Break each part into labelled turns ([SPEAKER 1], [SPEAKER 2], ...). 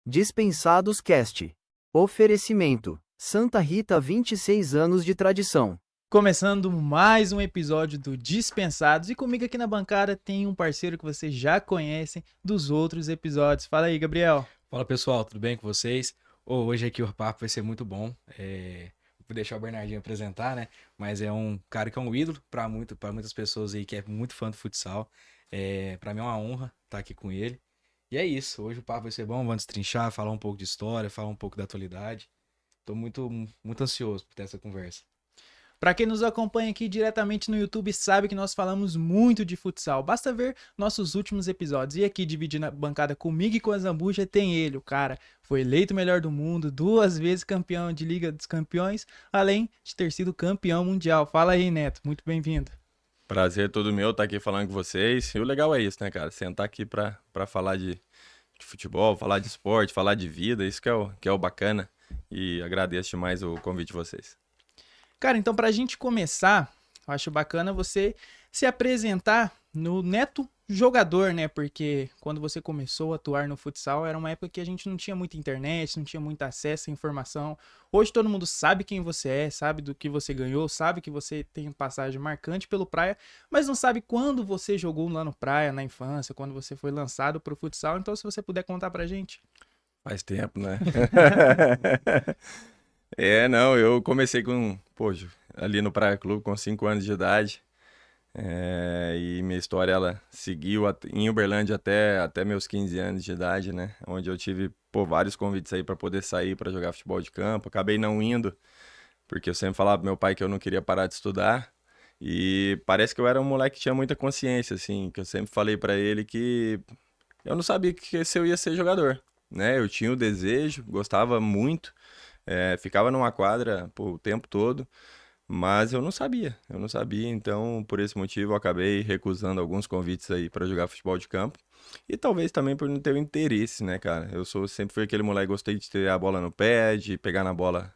[SPEAKER 1] Dispensados Cast. Oferecimento: Santa Rita, 26 anos de tradição.
[SPEAKER 2] Começando mais um episódio do Dispensados, e comigo aqui na bancada tem um parceiro que vocês já conhecem dos outros episódios. Fala aí, Gabriel.
[SPEAKER 3] Fala pessoal, tudo bem com vocês? Hoje aqui o papo vai ser muito bom. Vou deixar o Bernardinho apresentar, né? Mas é um cara que é um ídolo para muitas pessoas aí que é muito fã do futsal. Para mim é uma honra estar aqui com ele. E é isso, hoje o papo vai ser bom, vamos destrinchar, falar um pouco de história, falar um pouco da atualidade. Estou muito ansioso por ter essa conversa.
[SPEAKER 2] Para quem nos acompanha aqui diretamente no YouTube, sabe que nós falamos muito de futsal. Basta ver nossos últimos episódios. E aqui, dividindo a bancada comigo e com a Zambuja, tem ele, o cara. Foi eleito o melhor do mundo, 2 vezes campeão de Liga dos Campeões, além de ter sido campeão mundial. Fala aí, Neto. Muito bem-vindo.
[SPEAKER 4] Prazer todo meu estar aqui falando com vocês. E o legal é isso, né, cara? Sentar aqui pra falar de futebol, falar de esporte, falar de vida. Isso que é o bacana. E agradeço demais o convite de vocês.
[SPEAKER 2] Cara, então pra gente começar, eu acho bacana você se apresentar no Neto jogador, né? Porque quando você começou a atuar no futsal, era uma época que a gente não tinha muita internet, não tinha muito acesso à informação. Hoje todo mundo sabe quem você é, sabe do que você ganhou, sabe que você tem passagem marcante pelo Praia, mas não sabe quando você jogou lá no Praia, na infância, quando você foi lançado pro futsal. Então, se você puder contar pra gente.
[SPEAKER 4] Faz tempo, né? Não, eu comecei ali no Praia Clube com 5 anos de idade. E minha história, ela seguiu em Uberlândia até meus 15 anos de idade, né? Onde eu tive, vários convites aí para poder sair para jogar futebol de campo. Acabei não indo, porque eu sempre falava pro meu pai que eu não queria parar de estudar. E parece que eu era um moleque que tinha muita consciência, assim, que eu sempre falei para ele que eu não sabia se eu ia ser jogador, né? Eu tinha o desejo, gostava muito, ficava numa quadra, o tempo todo. Mas eu não sabia, então por esse motivo eu acabei recusando alguns convites aí para jogar futebol de campo. E talvez também por não ter o interesse, né, cara? Sempre fui aquele moleque que gostei de ter a bola no pé, de pegar na bola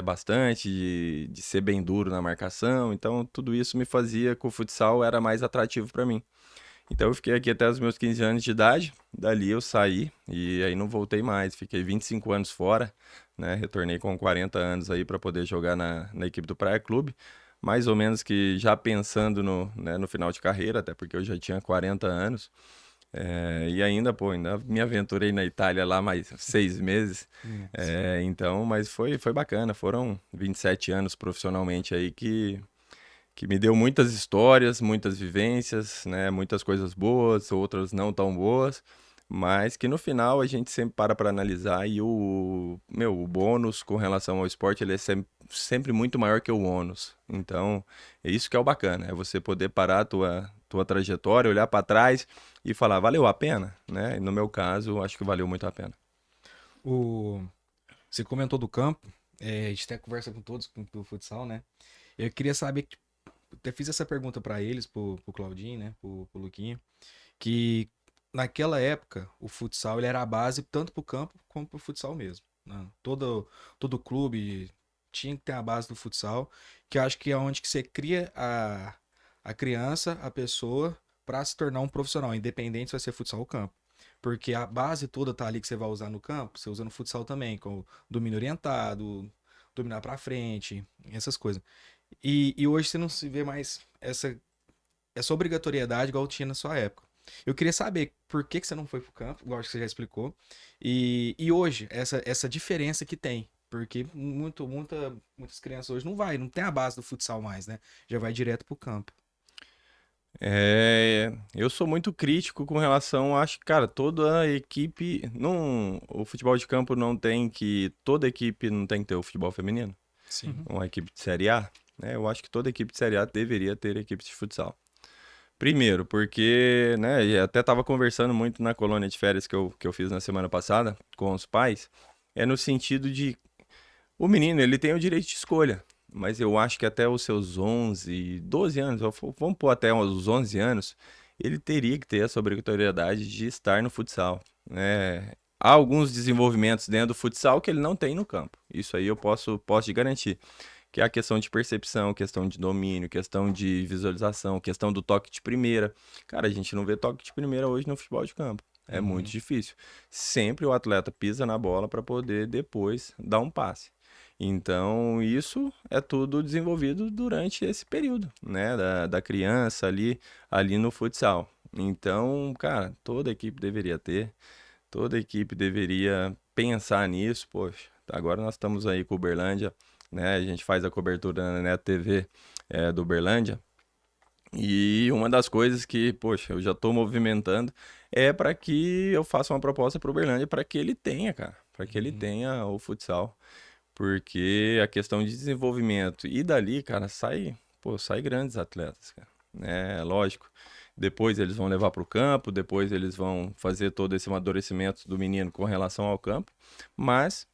[SPEAKER 4] bastante, de ser bem duro na marcação. Então tudo isso me fazia que o futsal era mais atrativo para mim. Então eu fiquei aqui até os meus 15 anos de idade, dali eu saí e aí não voltei mais, fiquei 25 anos fora, né? Retornei com 40 anos aí para poder jogar na equipe do Praia Clube, mais ou menos que já pensando no final de carreira, até porque eu já tinha 40 anos. E ainda me aventurei na Itália lá mais 6 meses. Então, mas foi bacana, foram 27 anos profissionalmente aí que me deu muitas histórias, muitas vivências, né? Muitas coisas boas, outras não tão boas, mas que no final a gente sempre para analisar e o bônus com relação ao esporte, ele é sempre muito maior que o ônus. Então, é isso que é o bacana, é você poder parar a tua trajetória, olhar para trás e falar, valeu a pena, né? E no meu caso, acho que valeu muito a pena.
[SPEAKER 3] Você comentou do campo, a gente até conversa com todos do futsal, né? Eu queria saber, até fiz essa pergunta para eles, pro Claudinho, né? Pro Luquinha, que naquela época o futsal ele era a base tanto pro campo como pro futsal mesmo, né? Todo clube tinha que ter a base do futsal, que eu acho que é onde que você cria a criança, a pessoa, para se tornar um profissional, independente se vai ser futsal ou campo. Porque a base toda tá ali que você vai usar no campo, você usa no futsal também, com o domínio orientado, dominar para frente, essas coisas. E hoje você não se vê mais essa obrigatoriedade igual tinha na sua época. Eu queria saber por que você não foi pro campo, igual acho que você já explicou. E hoje, essa diferença que tem. Porque muitas crianças hoje não tem a base do futsal mais, né? Já vai direto pro campo.
[SPEAKER 4] Eu sou muito crítico com relação, acho que, cara, toda a equipe, o futebol de campo toda equipe não tem que ter o futebol feminino.
[SPEAKER 3] Sim.
[SPEAKER 4] Uma equipe de Série A, né? Eu acho que toda equipe de Série A deveria ter equipe de futsal. Primeiro, porque, né, e até estava conversando muito na colônia de férias que eu fiz na semana passada com os pais, no sentido de o menino, ele tem o direito de escolha, mas eu acho que até os seus 11, 12 anos, vamos pôr até os 11 anos, ele teria que ter essa obrigatoriedade de estar no futsal, né? Há alguns desenvolvimentos dentro do futsal que ele não tem no campo. Isso aí eu posso te garantir. Que é a questão de percepção, questão de domínio, questão de visualização, questão do toque de primeira. Cara, a gente não vê toque de primeira hoje no futebol de campo. É muito difícil. Sempre o atleta pisa na bola para poder depois dar um passe. Então, isso é tudo desenvolvido durante esse período, né? Da criança ali no futsal. Então, cara, toda equipe deveria ter, toda equipe deveria pensar nisso. Poxa, agora nós estamos aí com o Uberlândia, né? A gente faz a cobertura na Neto TV do Uberlândia. E uma das coisas que, poxa, eu já estou movimentando é para que eu faça uma proposta para o Uberlândia para que ele tenha, cara, para que ele tenha o futsal. Porque a questão de desenvolvimento e dali, cara, sai grandes atletas, cara. É lógico. Depois eles vão levar para o campo, depois eles vão fazer todo esse amadurecimento do menino com relação ao campo. Mas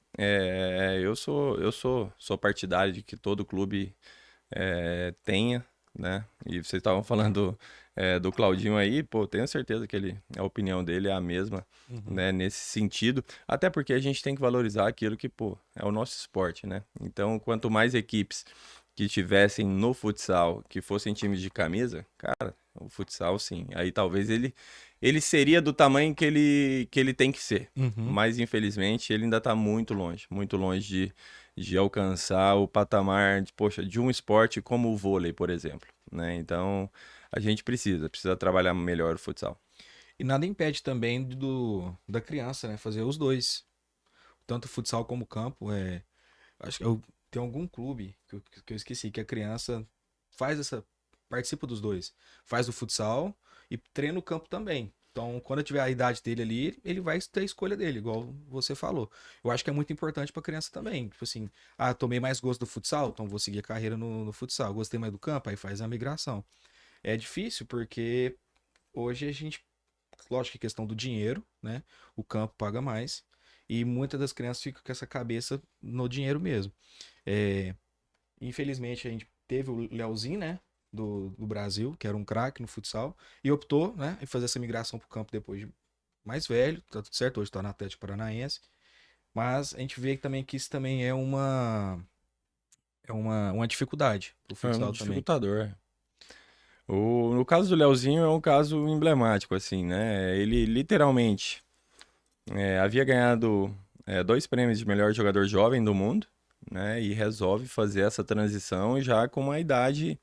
[SPEAKER 4] eu sou partidário de que todo clube tenha, né? E vocês estavam falando do Claudinho aí, pô, tenho certeza que a opinião dele é a mesma, né? Nesse sentido. Até porque a gente tem que valorizar aquilo que, pô, é o nosso esporte, né? Então, quanto mais equipes que tivessem no futsal, que fossem times de camisa, cara, o futsal, sim. Aí talvez ele seria do tamanho que ele tem que ser. Mas, infelizmente, ele ainda está muito longe de alcançar o patamar, poxa, de um esporte como o vôlei, por exemplo, né? Então, a gente precisa trabalhar melhor o futsal.
[SPEAKER 3] E nada impede também da criança, né, fazer os dois. Tanto o futsal como o campo. Acho que tem algum clube que eu esqueci, que a criança participa dos dois. Faz o futsal e treina o campo também. Então, quando eu tiver a idade dele ali, ele vai ter a escolha dele, igual você falou. Eu acho que é muito importante pra criança também. Tipo assim, tomei mais gosto do futsal, então vou seguir a carreira no futsal. Gostei mais do campo, aí faz a migração. É difícil porque hoje a gente, lógico que é questão do dinheiro, né? O campo paga mais. E muitas das crianças ficam com essa cabeça no dinheiro mesmo. Infelizmente, a gente teve o Leozinho, né? Do Brasil, que era um craque no futsal, e optou, né, em fazer essa migração pro campo depois de mais velho, tá tudo certo, hoje tá no Atlético Paranaense, mas a gente vê também que isso também é uma dificuldade pro
[SPEAKER 4] É
[SPEAKER 3] futsal
[SPEAKER 4] um
[SPEAKER 3] também.
[SPEAKER 4] dificultador. No caso do Leozinho é um caso emblemático, assim, né? Ele literalmente havia ganhado 2 prêmios de melhor jogador jovem do mundo, né? E resolve fazer essa transição já com uma idade.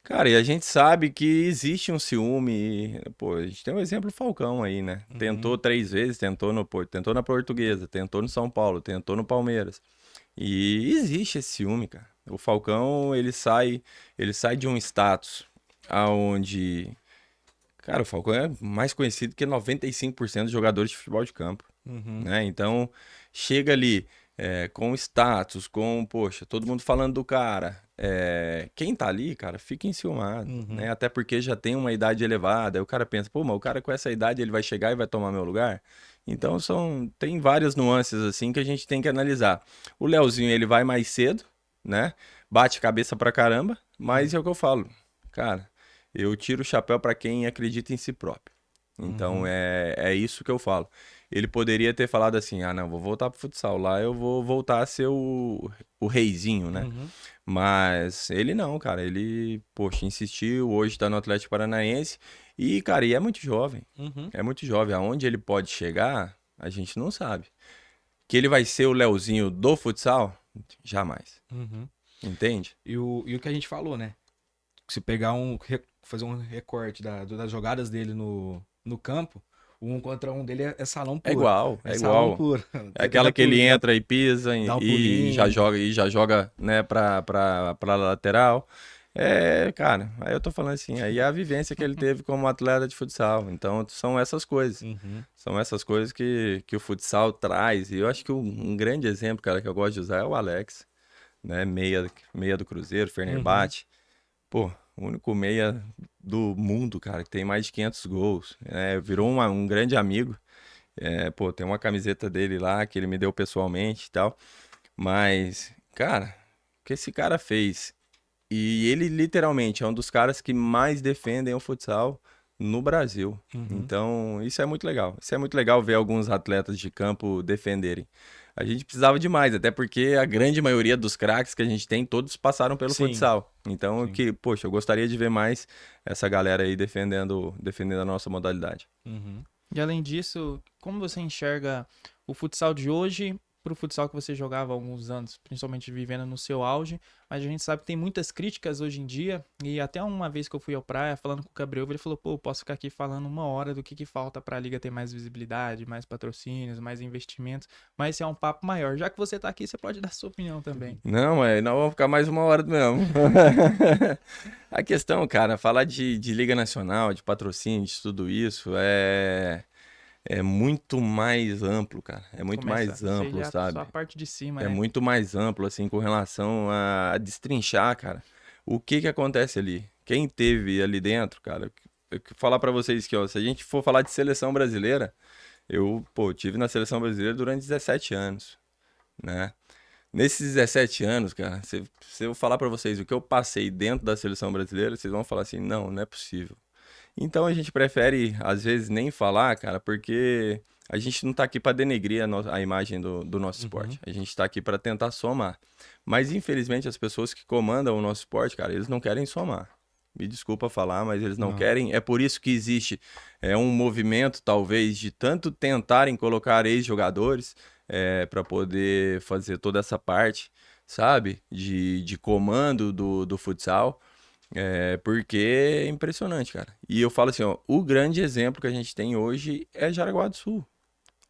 [SPEAKER 4] Cara, e a gente sabe que existe um ciúme. Pô, a gente tem um exemplo Falcão aí, né? Tentou 3 vezes, tentou na Portuguesa, tentou no São Paulo, tentou no Palmeiras. E existe esse ciúme, cara. O Falcão, ele sai de um status aonde, cara, o Falcão é mais conhecido que 95% dos jogadores de futebol de campo, né? Então, chega ali com status, poxa, todo mundo falando do cara. Quem tá ali, cara, fica enciumado, né? Até porque já tem uma idade elevada. Aí o cara pensa, pô, mas o cara com essa idade ele vai chegar e vai tomar meu lugar? Então, tem várias nuances assim que a gente tem que analisar. O Leozinho, ele vai mais cedo, né? Bate cabeça pra caramba, mas é o que eu falo, cara, eu tiro o chapéu pra quem acredita em si próprio. Então, é isso que eu falo. Ele poderia ter falado assim, não, vou voltar pro futsal, lá eu vou voltar a ser o reizinho, né? Mas ele não, cara, ele, poxa, insistiu, hoje tá no Atlético Paranaense e, cara, e é muito jovem. É muito jovem. Aonde ele pode chegar, a gente não sabe. Que ele vai ser o Leozinho do futsal? Jamais. Entende?
[SPEAKER 3] E o que a gente falou, né? Se pegar fazer um recorte das jogadas dele no campo, o 1 contra 1 dele é salão puro.
[SPEAKER 4] É igual, é
[SPEAKER 3] salão
[SPEAKER 4] igual.
[SPEAKER 3] puro.
[SPEAKER 4] É aquela que ele entra e pisa
[SPEAKER 3] dá um
[SPEAKER 4] e
[SPEAKER 3] pulinho.
[SPEAKER 4] já joga, né, pra lateral. Cara, aí eu tô falando assim, aí é a vivência que ele teve como atleta de futsal. Então, são essas coisas. São essas coisas que o futsal traz. E eu acho que um grande exemplo, cara, que eu gosto de usar é o Alex, né, meia do Cruzeiro, Fenerbahçe. Pô, o único meia do mundo, cara, que tem mais de 500 gols. Virou um grande amigo. Pô, tem uma camiseta dele lá que ele me deu pessoalmente e tal. Mas, cara, o que esse cara fez? E ele literalmente é um dos caras que mais defendem o futsal no Brasil. Então, isso é muito legal. Isso é muito legal ver alguns atletas de campo defenderem. A gente precisava de mais, até porque a grande maioria dos craques que a gente tem, todos passaram pelo
[SPEAKER 3] Sim.
[SPEAKER 4] futsal. Então,
[SPEAKER 3] Sim.
[SPEAKER 4] poxa, eu gostaria de ver mais essa galera aí defendendo a nossa modalidade.
[SPEAKER 2] E além disso, como você enxerga o futsal de hoje para o futsal que você jogava há alguns anos, principalmente vivendo no seu auge? Mas a gente sabe que tem muitas críticas hoje em dia, e até uma vez que eu fui ao Praia falando com o Gabriel, ele falou, pô, eu posso ficar aqui falando 1 hora do que falta para a liga ter mais visibilidade, mais patrocínios, mais investimentos, mas esse é um papo maior. Já que você tá aqui, você pode dar sua opinião também.
[SPEAKER 4] Não, nós vamos ficar mais 1 hora mesmo. A questão, cara, falar de Liga Nacional, de patrocínio, de tudo isso, é muito mais amplo, cara. É muito mais amplo,
[SPEAKER 2] Seja
[SPEAKER 4] sabe?
[SPEAKER 2] só a parte de cima,
[SPEAKER 4] É
[SPEAKER 2] né?
[SPEAKER 4] muito mais amplo, assim, com relação a destrinchar, cara. O que que acontece ali? Quem teve ali dentro, cara, eu falar pra vocês que, ó, se a gente for falar de seleção brasileira, pô, tive na seleção brasileira durante 17 anos, né? Nesses 17 anos, cara, se eu falar pra vocês o que eu passei dentro da seleção brasileira, vocês vão falar assim, não, não é possível. Então a gente prefere, às vezes, nem falar, cara, porque a gente não tá aqui pra denegrir a imagem do nosso esporte. A gente tá aqui pra tentar somar. Mas, infelizmente, as pessoas que comandam o nosso esporte, cara, eles não querem somar. Me desculpa falar, mas eles não
[SPEAKER 3] Não.
[SPEAKER 4] querem. É por isso que existe um movimento, talvez, de tanto tentarem colocar ex-jogadores para poder fazer toda essa parte, sabe? De comando do futsal. Porque é impressionante, cara. E eu falo assim, ó, o grande exemplo que a gente tem hoje é Jaraguá do Sul.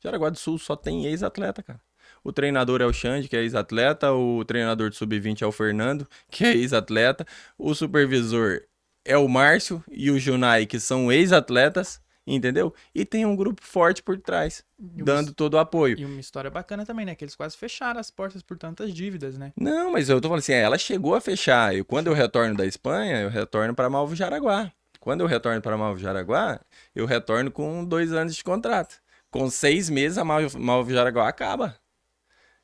[SPEAKER 4] Jaraguá do Sul só tem ex-atleta, cara. O treinador é o Xande, que é ex-atleta. O treinador de sub-20 é o Fernando, que é ex-atleta. O supervisor é o Márcio e o Junai, que são ex-atletas, entendeu? E tem um grupo forte por trás,
[SPEAKER 2] E uma,
[SPEAKER 4] dando todo o apoio.
[SPEAKER 2] e uma história bacana também, né? Que eles quase fecharam as portas por tantas dívidas, né?
[SPEAKER 4] Não, mas eu tô falando assim, ela chegou a fechar. Quando eu retorno da Espanha, eu retorno para Malvo Jaraguá. Quando eu retorno para Malvo Jaraguá, eu retorno com 2 anos de contrato. Com 6 meses, a Malvo Jaraguá acaba,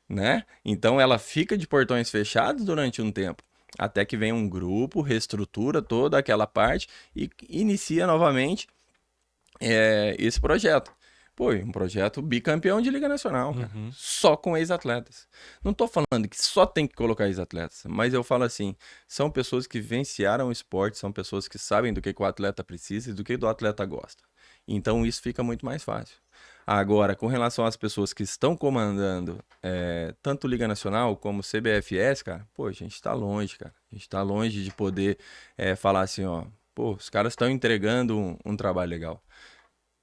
[SPEAKER 4] né? Então ela fica de portões fechados durante um tempo, até que vem um grupo, reestrutura toda aquela parte e inicia novamente esse projeto. Pô, um projeto bicampeão de Liga Nacional, cara.
[SPEAKER 3] Uhum.
[SPEAKER 4] Só com ex-atletas. Não tô falando que só tem que colocar ex-atletas, mas eu falo assim, são pessoas que vivenciaram o esporte, são pessoas que sabem do que o atleta precisa e do que o atleta gosta. Então isso fica muito mais fácil. Agora, com relação às pessoas que estão comandando tanto Liga Nacional como CBFS, cara, pô, a gente tá longe, cara. A gente tá longe de poder falar assim, ó, pô, os caras estão entregando um trabalho legal.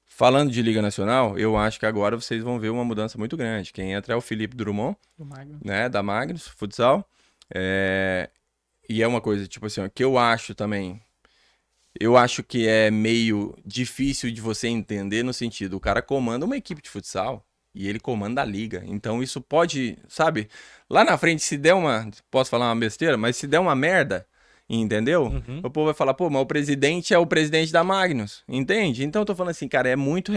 [SPEAKER 4] Falando de Liga Nacional, eu acho que agora vocês vão ver uma mudança muito grande. Quem entra é o Felipe Drummond,
[SPEAKER 2] Do Magno.
[SPEAKER 4] né, da Magnus Futsal. E é uma coisa, tipo assim, ó, que eu acho também. Eu acho que é meio difícil de você entender no sentido, o cara comanda uma equipe de futsal e ele comanda a liga. Então isso pode, sabe? Lá na frente, se der posso falar uma besteira, mas se der uma merda, entendeu?
[SPEAKER 3] Uhum.
[SPEAKER 4] O povo vai falar, pô, mas o presidente é o presidente da Magnus, entende? Então eu tô falando assim, cara, é muito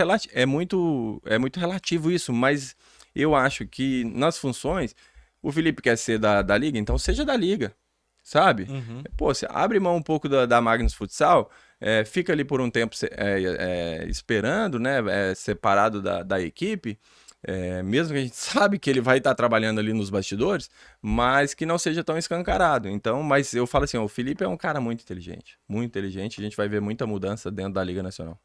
[SPEAKER 4] relativo isso, mas eu acho que nas funções, o Felipe quer ser da liga, então seja da liga, sabe?
[SPEAKER 3] Uhum.
[SPEAKER 4] Pô, você abre mão um pouco da Magnus Futsal, fica ali por um tempo esperando, né? Separado da equipe. Mesmo que a gente sabe que ele vai estar trabalhando ali nos bastidores, mas que não seja tão escancarado. Então, mas eu falo assim, ó, o Felipe é um cara muito inteligente, a gente vai ver muita mudança dentro da Liga Nacional.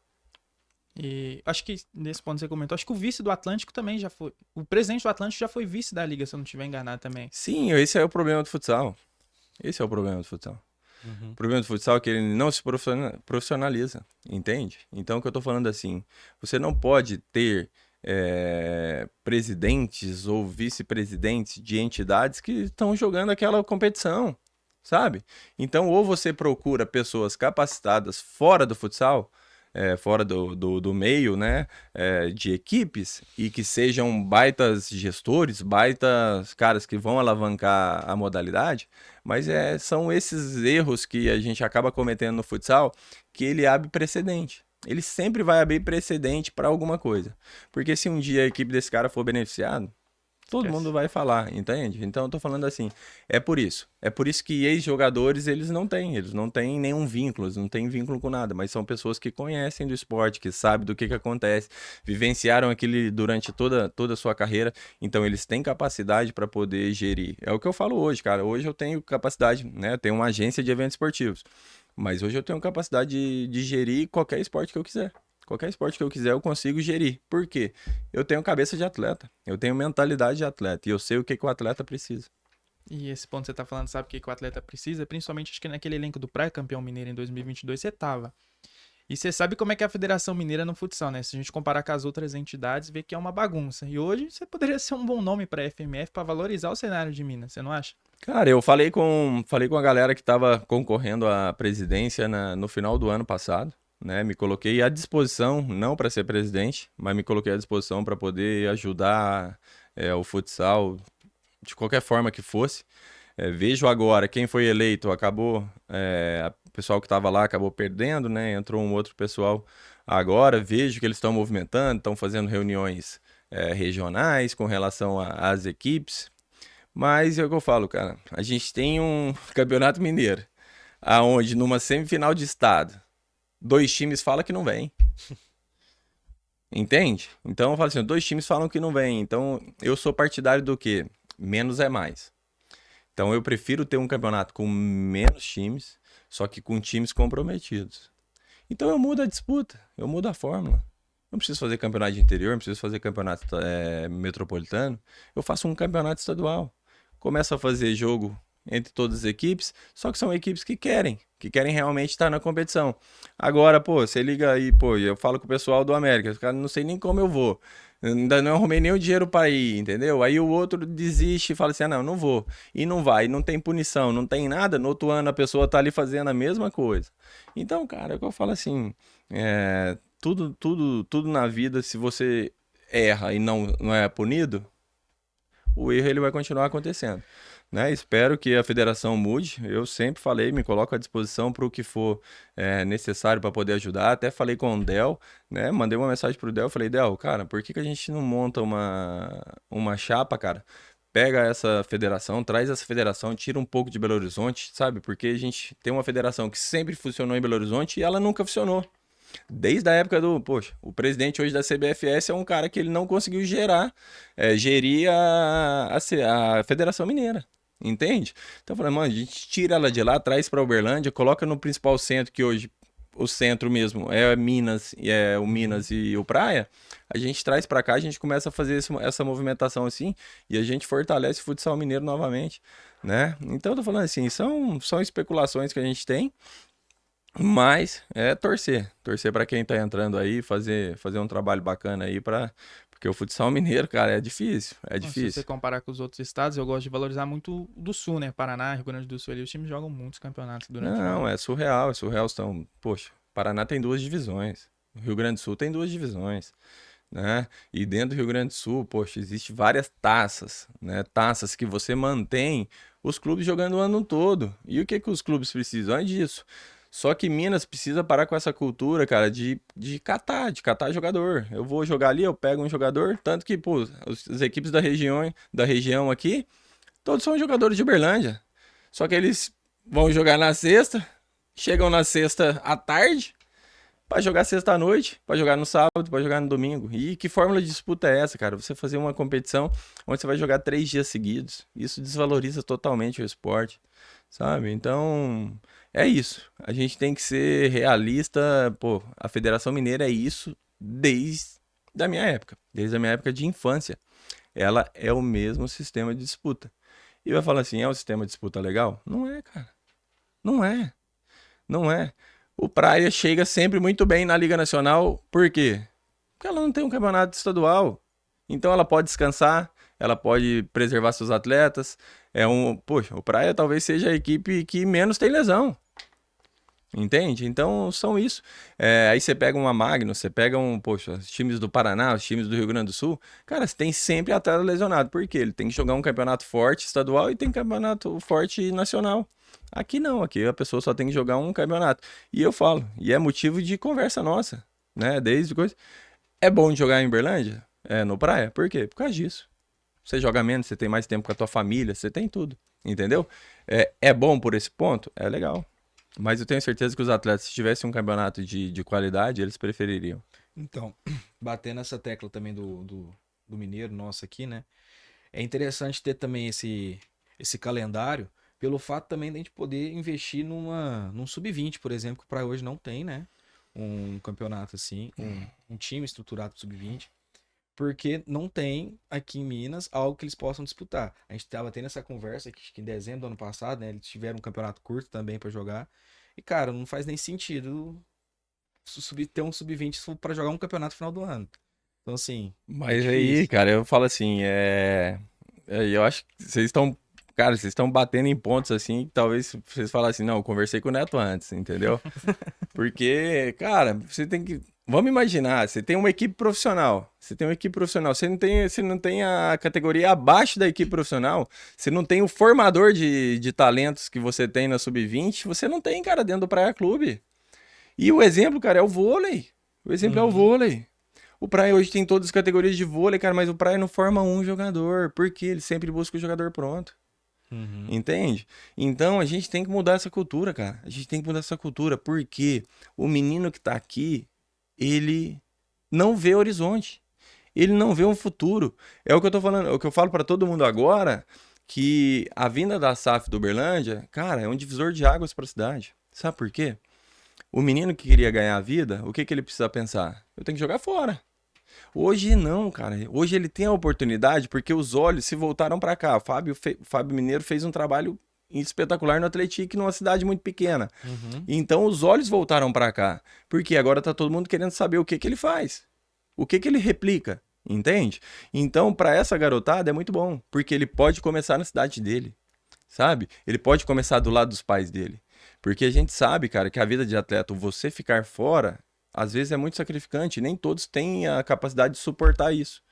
[SPEAKER 2] E acho que nesse ponto que você comentou, acho que o vice do Atlântico também já foi. O presidente do Atlântico já foi vice da liga, se eu não estiver enganado também.
[SPEAKER 4] Sim, esse é o problema do futsal. Esse é o problema do futsal.
[SPEAKER 3] Uhum.
[SPEAKER 4] O problema do futsal é que ele não se profissionaliza, entende? Então, o que eu tô falando assim, você não pode ter presidentes ou vice-presidentes de entidades que estão jogando aquela competição, sabe? Então, ou você procura pessoas capacitadas fora do futsal, fora do meio, né, de equipes, e que sejam baitas gestores, baitas caras que vão alavancar a modalidade, mas são esses erros que a gente acaba cometendo no futsal que ele abre precedente. Ele sempre vai abrir precedente para alguma coisa. Porque se um dia a equipe desse cara for beneficiado, todo
[SPEAKER 2] Esquece.
[SPEAKER 4] mundo vai falar, entende? Então eu tô falando assim, é por isso. É por isso que ex-jogadores eles não têm nenhum vínculo, eles não têm vínculo com nada, mas são pessoas que conhecem do esporte, que sabem do que acontece, vivenciaram aquilo durante toda a sua carreira, então eles têm capacidade para poder gerir. É o que eu falo hoje, cara. Hoje eu tenho capacidade, né? Eu tenho uma agência de eventos esportivos, mas hoje eu tenho capacidade de gerir qualquer esporte que eu quiser. Qualquer esporte que eu quiser, eu consigo gerir. Por quê? Eu tenho cabeça de atleta. Eu tenho mentalidade de atleta. E eu sei o que o atleta precisa.
[SPEAKER 2] E esse ponto que você tá falando, sabe o que o atleta precisa? Principalmente acho que naquele elenco do Praia, campeão mineiro em 2022, você tava. E você sabe como é que é a Federação Mineira no futsal, né? Se a gente comparar com as outras entidades, vê que é uma bagunça. E hoje você poderia ser um bom nome pra FMF pra valorizar o cenário de Minas, você não acha?
[SPEAKER 4] Cara, eu falei com a galera que estava concorrendo à presidência no final do ano passado, né? Me coloquei à disposição, não para ser presidente, mas me coloquei à disposição para poder ajudar o futsal de qualquer forma que fosse. Vejo agora quem foi eleito acabou, o pessoal que estava lá acabou perdendo, né? Entrou um outro pessoal agora. Vejo que eles estão movimentando, estão fazendo reuniões regionais com relação às equipes. Mas é o que eu falo, cara. A gente tem um campeonato mineiro, aonde numa semifinal de estado, 2 times falam que não vem. Entende? Então eu falo assim, 2 times falam que não vem. Então eu sou partidário do quê? Menos é mais. Então eu prefiro ter um campeonato com menos times, só que com times comprometidos. Então eu mudo a disputa, eu mudo a fórmula. Não preciso fazer campeonato de interior, não preciso fazer campeonato metropolitano. Eu faço um campeonato estadual. Começo a fazer jogo entre todas as equipes, só que são equipes que querem realmente estar na competição. Agora, pô, você liga aí, pô, eu falo com o pessoal do América, os caras não sei nem como eu vou. Eu ainda não arrumei nem o dinheiro para ir, entendeu? Aí o outro desiste e fala assim: ah, não, não vou. E não vai, não tem punição, não tem nada. No outro ano a pessoa tá ali fazendo a mesma coisa. Então, cara, é o que eu falo assim: tudo na vida, se você erra e não é punido, o erro ele vai continuar acontecendo. Né? Espero que a federação mude. Eu sempre falei, me coloco à disposição para o que for necessário para poder ajudar. Até falei com o Del, né? Mandei uma mensagem pro Del, falei, Del, cara, por que a gente não monta uma chapa, cara? Pega essa federação, traz essa federação, tira um pouco de Belo Horizonte, sabe? Porque a gente tem uma federação que sempre funcionou em Belo Horizonte e ela nunca funcionou. Desde a época poxa, o presidente hoje da CBFS é um cara que ele não conseguiu gerir a Federação Mineira. Entende? Então eu falei, mano, a gente tira ela de lá, traz para Uberlândia, coloca no principal centro, que hoje o centro mesmo é Minas, o Minas e o Praia. A gente traz para cá, a gente começa a fazer essa movimentação assim e a gente fortalece o futsal mineiro novamente, né? Então eu tô falando assim, são especulações que a gente tem. Mas torcer para quem tá entrando aí, fazer um trabalho bacana aí porque o futsal mineiro, cara, é difícil,
[SPEAKER 2] Se
[SPEAKER 4] difícil.
[SPEAKER 2] você comparar com os outros estados, eu gosto de valorizar muito o do Sul, né? Paraná, Rio Grande do Sul, ali os times jogam muitos campeonatos durante o
[SPEAKER 4] Não,
[SPEAKER 2] ano.
[SPEAKER 4] é surreal, estão, poxa, Paraná tem 2 divisões, o Rio Grande do Sul tem 2 divisões, né? E dentro do Rio Grande do Sul, poxa, existe várias taças, né? Taças que você mantém os clubes jogando o ano todo. E o que os clubes precisam? É disso. Só que Minas precisa parar com essa cultura, cara, de catar jogador. Eu vou jogar ali, eu pego um jogador, tanto que, pô, as equipes da região aqui, todos são jogadores de Uberlândia. Só que eles vão jogar na sexta, chegam na sexta à tarde, pra jogar sexta à noite, pra jogar no sábado, pra jogar no domingo. E que fórmula de disputa é essa, cara? Você fazer uma competição onde você vai jogar 3 dias seguidos. Isso desvaloriza totalmente o esporte, sabe? Então, é isso. A gente tem que ser realista. Pô, a Federação Mineira é isso desde a minha época de infância. Ela é o mesmo sistema de disputa. E vai falar assim, é um sistema de disputa legal? Não é, cara. Não é. Não é. O Praia chega sempre muito bem na Liga Nacional. Por quê? Porque ela não tem um campeonato estadual. Então ela pode descansar, ela pode preservar seus atletas. Poxa, o Praia talvez seja a equipe que menos tem lesão. Entende? Então são isso. Aí você pega uma Magno, você pega os times do Paraná, os times do Rio Grande do Sul. Cara, você tem sempre atleta lesionado. Por quê? Ele tem que jogar um campeonato forte estadual e tem campeonato forte nacional. Aqui não, aqui a pessoa só tem que jogar um campeonato. E eu falo, e é motivo de conversa nossa, né? Desde coisa. É bom de jogar em Uberlândia? No Praia? Por quê? Por causa disso. Você joga menos, você tem mais tempo com a tua família, você tem tudo. Entendeu? É bom por esse ponto? É legal. Mas eu tenho certeza que os atletas, se tivessem um campeonato de qualidade, eles prefeririam.
[SPEAKER 3] Então, bater nessa tecla também do Mineiro nosso aqui, né? É interessante ter também esse calendário, pelo fato também de a gente poder investir num sub-20, por exemplo, que para hoje não tem, né? um campeonato assim, um time estruturado pro sub-20, porque não tem aqui em Minas algo que eles possam disputar. A gente tava tendo essa conversa que em dezembro do ano passado, né, eles tiveram um campeonato curto também pra jogar. E cara, não faz nem sentido ter um sub-20 pra jogar um campeonato no final do ano. Então assim,
[SPEAKER 4] Mas
[SPEAKER 3] é
[SPEAKER 4] aí,
[SPEAKER 3] difícil.
[SPEAKER 4] cara, eu falo assim, eu acho que vocês estão. Cara, vocês estão batendo em pontos assim, que talvez vocês falem assim, não, eu conversei com o Neto antes, entendeu? Porque, cara, você tem que. Vamos imaginar, você tem uma equipe profissional. Você tem uma equipe profissional. Você não tem a categoria abaixo da equipe profissional. Você não tem o formador de talentos que você tem na Sub-20. Você não tem, cara, dentro do Praia Clube. E o exemplo, cara, é o vôlei. O exemplo é o
[SPEAKER 3] Uhum.
[SPEAKER 4] vôlei. O Praia hoje tem todas as categorias de vôlei, cara, mas o Praia não forma um jogador. Por quê? Ele sempre busca o jogador pronto.
[SPEAKER 3] Uhum.
[SPEAKER 4] Entende? Então a gente tem que mudar essa cultura, cara. A gente tem que mudar essa cultura, porque o menino que tá aqui, ele não vê horizonte. Ele não vê um futuro. É o que eu tô falando, é o que eu falo pra todo mundo agora, que a vinda da SAF do Uberlândia, cara, é um divisor de águas pra cidade. Sabe por quê? O menino que queria ganhar a vida, o que que ele precisa pensar? Eu tenho que jogar fora. Hoje não, cara. Hoje ele tem a oportunidade porque os olhos se voltaram para cá. O Fábio Mineiro fez um trabalho espetacular no Atlético, numa cidade muito pequena.
[SPEAKER 3] Uhum.
[SPEAKER 4] Então os olhos voltaram para cá, porque agora tá todo mundo querendo saber o que que ele faz, o que que ele replica, entende? Então para essa garotada é muito bom, porque ele pode começar na cidade dele, sabe? Ele pode começar do lado dos pais dele. Porque a gente sabe, cara, que a vida de atleta, você ficar fora, às vezes é muito sacrificante, nem todos têm a capacidade de suportar isso.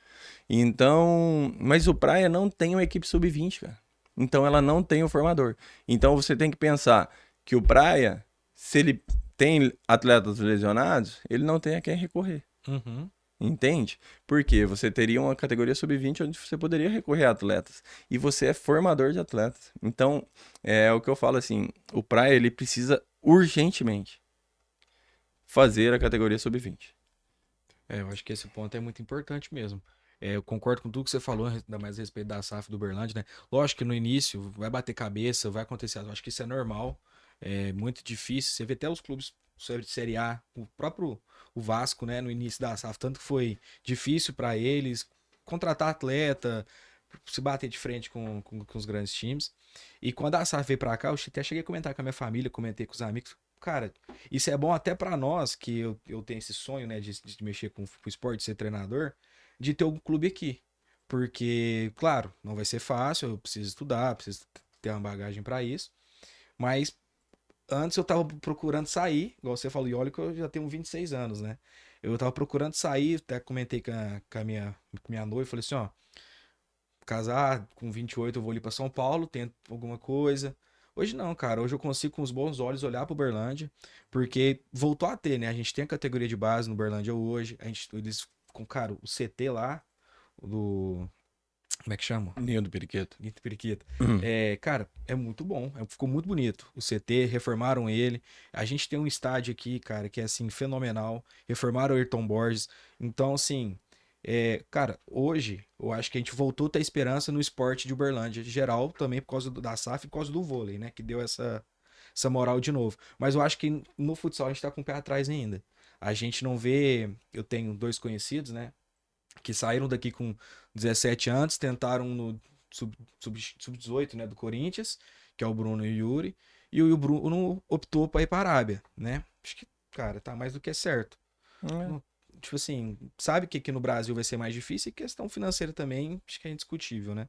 [SPEAKER 4] Então, mas o Praia não tem uma equipe sub-20, cara. Então ela não tem o formador. Então você tem que pensar que o Praia, se ele tem atletas lesionados, ele não tem a quem recorrer.
[SPEAKER 3] Uhum.
[SPEAKER 4] Entende? Porque você teria uma categoria sub-20 onde você poderia recorrer a atletas. E você é formador de atletas. Então, é o que eu falo assim, o Praia ele precisa urgentemente fazer a categoria sub-20.
[SPEAKER 3] Eu acho que esse ponto é muito importante mesmo. Eu concordo com tudo que você falou, ainda mais a respeito da SAF do Uberlândia, né? Lógico que no início vai bater cabeça, vai acontecer, eu acho que isso é normal, é muito difícil. Você vê até os clubes de Série A, o próprio o Vasco, né, no início da SAF, tanto que foi difícil para eles contratar atleta, se bater de frente com os grandes times. E quando a SAF veio para cá, eu até cheguei a comentar com a minha família, comentei com os amigos, cara, isso é bom até para nós, que eu tenho esse sonho, né, de mexer com o esporte, de ser treinador, de ter um clube aqui. Porque, claro, não vai ser fácil, eu preciso estudar, preciso ter uma bagagem para isso. Mas antes eu tava procurando sair, igual você falou, e olha que eu já tenho 26 anos, né? Eu tava procurando sair, até comentei com a minha noiva, falei assim, ó, casar com 28 eu vou ali pra São Paulo, tento alguma coisa. Hoje não, cara. Hoje eu consigo com os bons olhos olhar pro Uberlândia, porque voltou a ter, né? A gente tem a categoria de base no Uberlândia hoje. Eles com, cara, o CT lá, o do como é que chama?
[SPEAKER 4] Ninho do Periquito.
[SPEAKER 3] Guito Periquita. Cara, é muito bom. Ficou muito bonito. O CT, reformaram ele. A gente tem um estádio aqui, cara, que é assim, fenomenal. Reformaram o Ayrton Borges. Então, assim, cara, hoje eu acho que a gente voltou a ter esperança no esporte de Uberlândia, geral, também por causa da SAF e por causa do vôlei, né? Que deu essa moral de novo. Mas eu acho que no futsal a gente tá com o pé atrás ainda. A gente não vê. Eu tenho dois conhecidos, né? Que saíram daqui com 17 anos, tentaram no sub-18, né, do Corinthians, que é o Bruno e o Yuri, e o Bruno optou para ir para a Arábia, né? Acho que, cara, tá mais do que certo.
[SPEAKER 4] É.
[SPEAKER 3] Tipo assim, sabe que aqui no Brasil vai ser mais difícil e questão financeira também, acho que é indiscutível, né?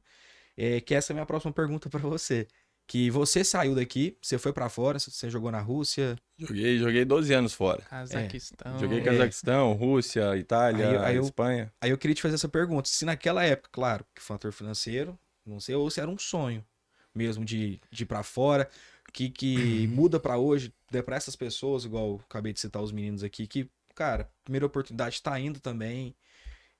[SPEAKER 3] Que essa é a minha próxima pergunta para você. Que você saiu daqui, você foi para fora, você jogou na Rússia.
[SPEAKER 4] Joguei 12 anos fora.
[SPEAKER 2] Cazaquistão.
[SPEAKER 4] Joguei
[SPEAKER 3] É.
[SPEAKER 4] Cazaquistão, Rússia,
[SPEAKER 3] Aí,
[SPEAKER 4] Itália,
[SPEAKER 3] aí eu,
[SPEAKER 4] Espanha.
[SPEAKER 3] aí eu queria te fazer essa pergunta. Se naquela época, claro, que fator financeiro, não sei, ou se era um sonho mesmo de ir pra fora, que muda pra hoje, pra essas pessoas, igual eu acabei de citar os meninos aqui, que, cara, primeira oportunidade tá indo também.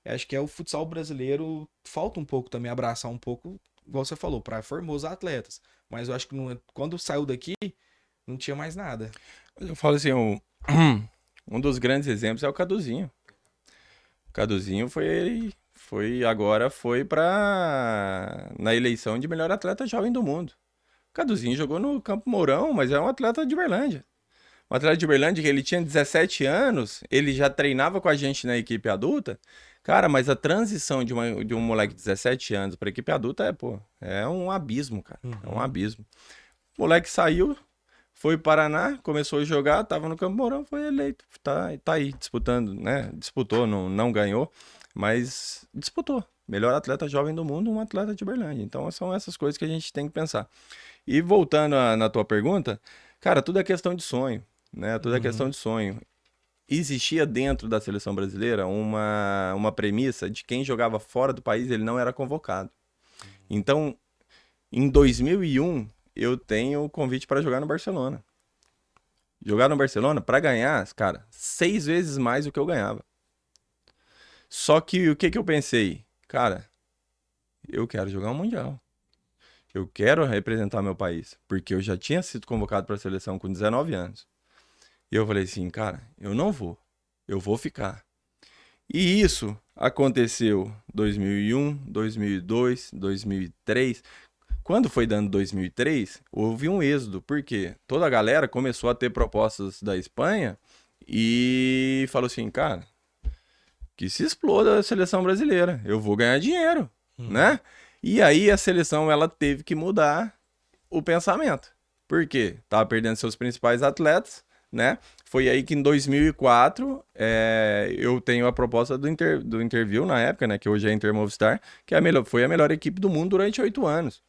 [SPEAKER 3] Eu acho que é o futsal brasileiro, falta um pouco também abraçar um pouco, igual você falou, pra formar os atletas. Mas eu acho que quando saiu daqui, não tinha mais nada.
[SPEAKER 4] Eu falo assim, um dos grandes exemplos é o Caduzinho. O Caduzinho foi na eleição de melhor atleta jovem do mundo. O Caduzinho jogou no Campo Mourão, mas é um atleta de Berlândia. Um atleta de Uberlândia que ele tinha 17 anos, ele já treinava com a gente na equipe adulta. Cara, mas a transição de um moleque de 17 anos para equipe adulta é um abismo, cara. É um abismo. O moleque saiu, foi para Paraná, começou a jogar, tava no Campo Mourão, foi eleito. Tá aí disputando, né? Disputou, não ganhou, mas disputou. Melhor atleta jovem do mundo, um atleta de Uberlândia. Então são essas coisas que a gente tem que pensar. E voltando na tua pergunta, cara, tudo é questão de sonho, né? Tudo é questão de sonho. Existia dentro da seleção brasileira uma premissa de quem jogava fora do país, ele não era convocado. Então, em 2001, eu tenho o convite para jogar no Barcelona. Jogar no Barcelona, para ganhar, cara, 6 vezes mais do que eu ganhava. Só que o que eu pensei? Cara, eu quero jogar um Mundial. Eu quero representar meu país, porque eu já tinha sido convocado para a seleção com 19 anos. E eu falei assim, cara, eu não vou. Eu vou ficar. E isso aconteceu 2001, 2002, 2003. Quando foi dando 2003, houve um êxodo, porque toda a galera começou a ter propostas da Espanha e falou assim, cara, que se exploda a seleção brasileira, eu vou ganhar dinheiro, né? E aí a seleção, ela teve que mudar o pensamento. Por quê? Tava perdendo seus principais atletas, né? Foi aí que em 2004 eu tenho a proposta do Interview na época, né? Que hoje é Intermovistar, que foi a melhor equipe do mundo durante 8 anos.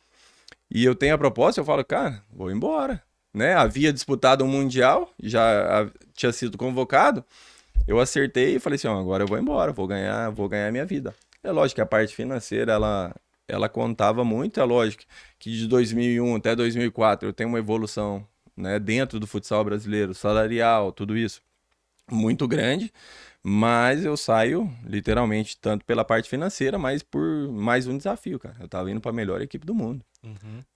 [SPEAKER 4] E eu tenho a proposta, eu falo, cara, vou embora, né? Havia disputado um Mundial, já tinha sido convocado, eu acertei e falei assim, ó, agora eu vou embora, vou ganhar a minha vida. É lógico que a parte financeira, ela contava muito, é lógico que de 2001 até 2004 eu tenho uma evolução, né, dentro do futsal brasileiro, salarial, tudo isso, muito grande, mas eu saio, literalmente, tanto pela parte financeira, mas por mais um desafio, cara. Eu tava indo para a melhor equipe do mundo,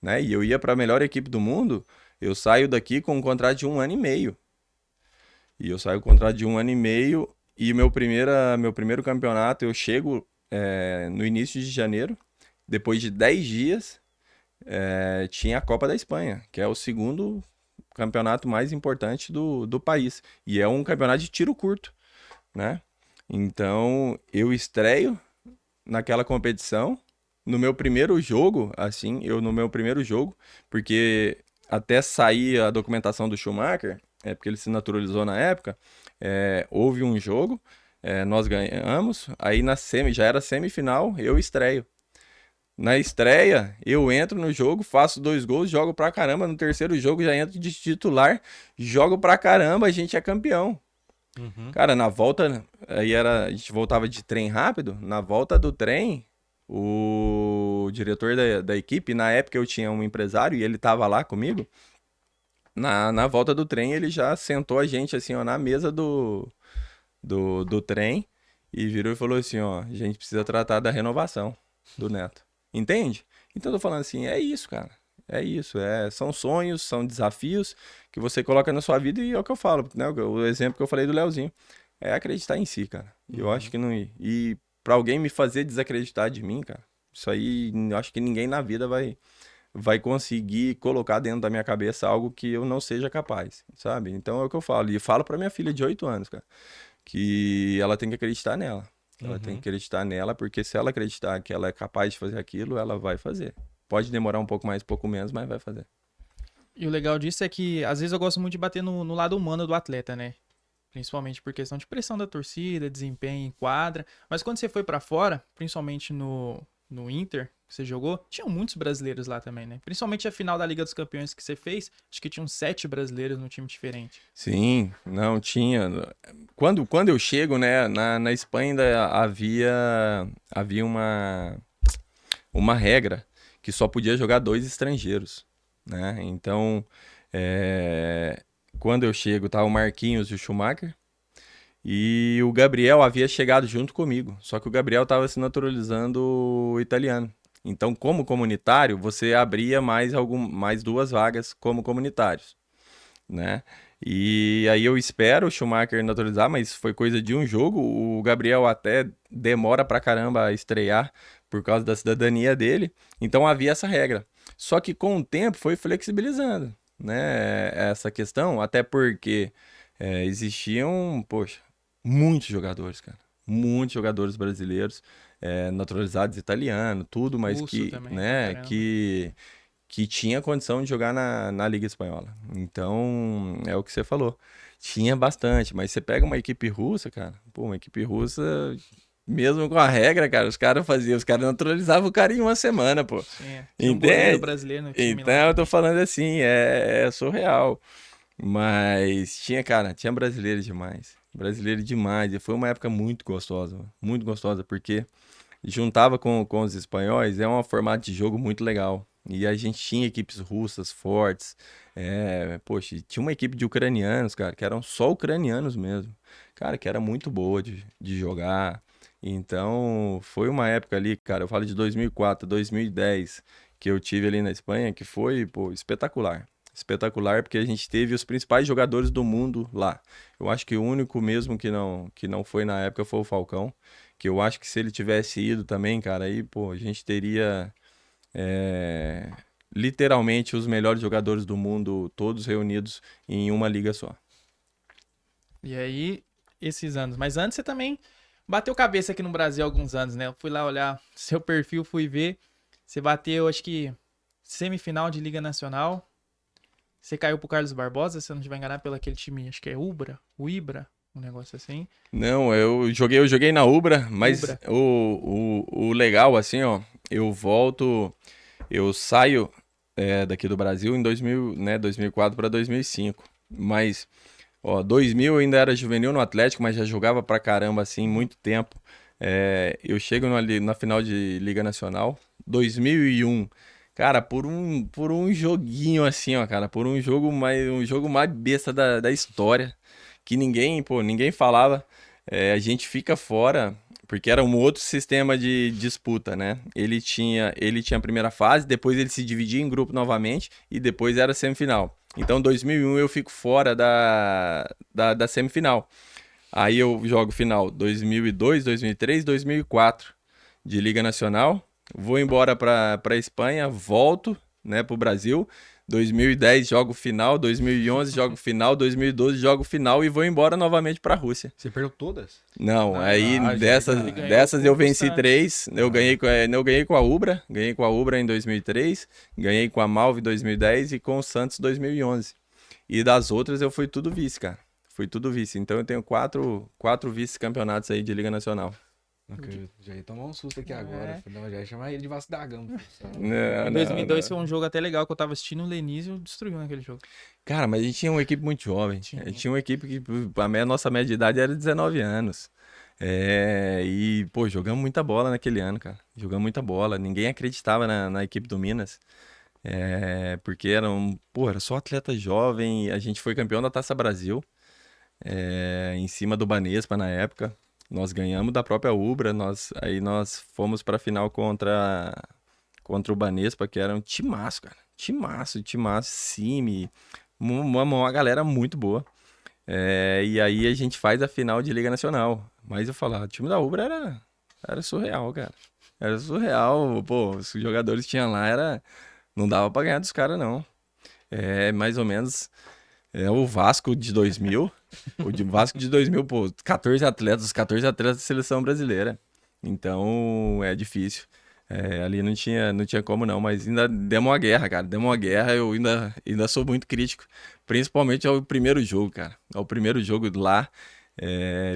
[SPEAKER 4] né? E eu ia para a melhor equipe do mundo, eu saio daqui com um contrato de 1 ano e meio. E eu saio com um contrato de 1 ano e meio, e meu primeiro campeonato, eu chego no início de janeiro, depois de 10 dias, tinha a Copa da Espanha, que é o segundo campeonato mais importante do país. E é um campeonato de tiro curto, né? Então, eu estreio naquela competição, no meu primeiro jogo, porque até sair a documentação do Schumacher, porque ele se naturalizou na época, houve um jogo, nós ganhamos, aí já era semifinal, eu estreio. Na estreia, eu entro no jogo, faço 2 gols, jogo pra caramba. No terceiro jogo, já entro de titular, jogo pra caramba, a gente é campeão. Cara, na volta, a gente voltava de trem rápido. Na volta do trem, o diretor da equipe, na época eu tinha um empresário e ele tava lá comigo. Na volta do trem, ele já sentou a gente assim, ó, na mesa do trem e virou e falou assim, ó, a gente precisa tratar da renovação do Neto. Entende? Então eu tô falando assim, é isso, cara. É isso, são sonhos, são desafios que você coloca na sua vida e é o que eu falo, né? O exemplo que eu falei do Leozinho. É acreditar em si, cara. E eu acho que não... E pra alguém me fazer desacreditar de mim, cara, isso aí, eu acho que ninguém na vida vai conseguir colocar dentro da minha cabeça algo que eu não seja capaz, sabe? Então é o que eu falo. E falo pra minha filha de 8 anos, cara, que ela tem que acreditar nela. Ela tem que acreditar nela, porque se ela acreditar que ela é capaz de fazer aquilo, ela vai fazer. Pode demorar um pouco mais, um pouco menos, mas vai fazer.
[SPEAKER 2] E o legal disso é que, às vezes, eu gosto muito de bater no lado humano do atleta, né? Principalmente por questão de pressão da torcida, desempenho em quadra. Mas quando você foi pra fora, principalmente no Inter, que você jogou, tinham muitos brasileiros lá também, né? Principalmente a final da Liga dos Campeões que você fez, acho que tinham 7 brasileiros no time diferente.
[SPEAKER 4] Sim, não, tinha. Quando eu chego, né, na Espanha ainda havia uma regra que só podia jogar 2 estrangeiros, né? Então, quando eu chego, tá o Marquinhos e o Schumacher, e o Gabriel havia chegado junto comigo, só que o Gabriel estava se naturalizando italiano. Então, como comunitário, você abria mais 2 vagas como comunitários, né? E aí eu espero o Schumacher naturalizar, mas foi coisa de um jogo. O Gabriel até demora pra caramba a estrear por causa da cidadania dele. Então havia essa regra. Só que com o tempo foi flexibilizando, né, essa questão, até porque existiam, poxa, muitos jogadores, cara. Muitos jogadores brasileiros, naturalizados italianos, tudo, mas
[SPEAKER 2] Russo
[SPEAKER 4] que,
[SPEAKER 2] também,
[SPEAKER 4] né,
[SPEAKER 2] caramba.
[SPEAKER 4] que tinha condição de jogar na Liga Espanhola. Então, é o que você falou. Tinha bastante, mas você pega uma equipe russa, cara, pô, uma equipe russa, mesmo com a regra, cara, os caras naturalizavam o cara em uma semana, pô.
[SPEAKER 2] Tinha um goleiro
[SPEAKER 4] Entende?
[SPEAKER 2] brasileiro no time
[SPEAKER 4] Então,
[SPEAKER 2] lá
[SPEAKER 4] eu tô
[SPEAKER 2] também.
[SPEAKER 4] falando assim, é surreal. Mas tinha, cara, tinha brasileiro demais. Brasileiro demais. E foi uma época muito gostosa, mano, muito gostosa, porque juntava com os espanhóis, é um formato de jogo muito legal. E a gente tinha equipes russas fortes. Poxa, tinha uma equipe de ucranianos, cara, que eram só ucranianos mesmo. Cara, que era muito boa de jogar. Então, foi uma época ali, cara, eu falo de 2004, 2010, que eu tive ali na Espanha, que foi, pô, espetacular. Espetacular, porque a gente teve os principais jogadores do mundo lá. Eu acho que o único mesmo que não foi na época foi o Falcão, que eu acho que se ele tivesse ido também, cara, aí, pô, a gente teria é, literalmente os melhores jogadores do mundo todos reunidos em uma liga só.
[SPEAKER 2] E aí, esses anos. Mas antes você também bateu cabeça aqui no Brasil há alguns anos, né? Eu fui lá olhar seu perfil, fui ver. Você bateu, acho que, semifinal de Liga Nacional. Você caiu pro Carlos Barbosa, se eu não estiver enganado, pelo aquele time, acho que é o Ibra, um negócio assim.
[SPEAKER 4] Não, eu joguei na Ubra, mas
[SPEAKER 2] Ubra.
[SPEAKER 4] o legal, assim, ó, eu saio daqui do Brasil em 2000, né, 2004 para 2005, mas, ó, 2000 eu ainda era juvenil no Atlético, mas já jogava pra caramba, assim, muito tempo. Eu chego na final de Liga Nacional, 2001, cara, por um joguinho assim, ó, cara, por um jogo mais besta da história, que ninguém falava. A gente fica fora, porque era um outro sistema de disputa, né? Ele tinha a primeira fase, depois ele se dividia em grupo novamente e depois era semifinal. Então, 2001 eu fico fora da semifinal. Aí eu jogo final 2002, 2003, 2004 de Liga Nacional. Vou embora para Espanha, volto, né, pro Brasil. 2010 jogo final, 2011 jogo final, 2012 jogo final e vou embora novamente para a Rússia.
[SPEAKER 3] Você perdeu todas?
[SPEAKER 4] Não,
[SPEAKER 2] Ah,
[SPEAKER 4] aí
[SPEAKER 3] Ah, já
[SPEAKER 4] dessas,
[SPEAKER 3] ele
[SPEAKER 2] ganhou
[SPEAKER 4] dessas eu
[SPEAKER 2] com o
[SPEAKER 4] venci
[SPEAKER 2] Santos.
[SPEAKER 4] 3. Eu ganhei com a Ubra em 2003, ganhei com a Malve em 2010 e com o Santos em 2011. E das outras eu fui tudo vice, cara. Fui tudo vice. Então eu tenho quatro vice-campeonatos aí de Liga Nacional.
[SPEAKER 3] Eu já ia tomar um susto aqui
[SPEAKER 2] É.
[SPEAKER 3] agora. Não, já ia chamar ele de Vasco da Gama.
[SPEAKER 4] Não,
[SPEAKER 2] Em 2002
[SPEAKER 4] não.
[SPEAKER 2] foi um jogo até legal que eu tava assistindo, o Lenísio destruiu naquele jogo.
[SPEAKER 4] Cara, mas a gente tinha uma equipe muito jovem.
[SPEAKER 2] Tinha.
[SPEAKER 4] A gente tinha uma equipe que nossa média de idade era 19 anos. E, pô, jogamos muita bola naquele ano, cara. Jogamos muita bola. Ninguém acreditava na equipe do Minas. Porque era só atleta jovem. A gente foi campeão da Taça Brasil, em cima do Banespa na época. Nós ganhamos da própria Ubra. Aí nós fomos pra final contra o Banespa, que era um timaço, cara. Timaço, Cime. Uma galera muito boa. E aí a gente faz a final de Liga Nacional. Mas eu falo, o time da Ubra era surreal, cara. Era surreal. Pô, os jogadores que tinham lá não dava pra ganhar dos caras, não. Mais ou menos o Vasco de 2000. Vasco de 2000, pô, 14 atletas, os 14 atletas da seleção brasileira. Então é difícil. Ali não tinha como não, mas ainda demos uma guerra, cara. Demos uma guerra, eu ainda sou muito crítico. Principalmente ao primeiro jogo, cara. Ao primeiro jogo lá,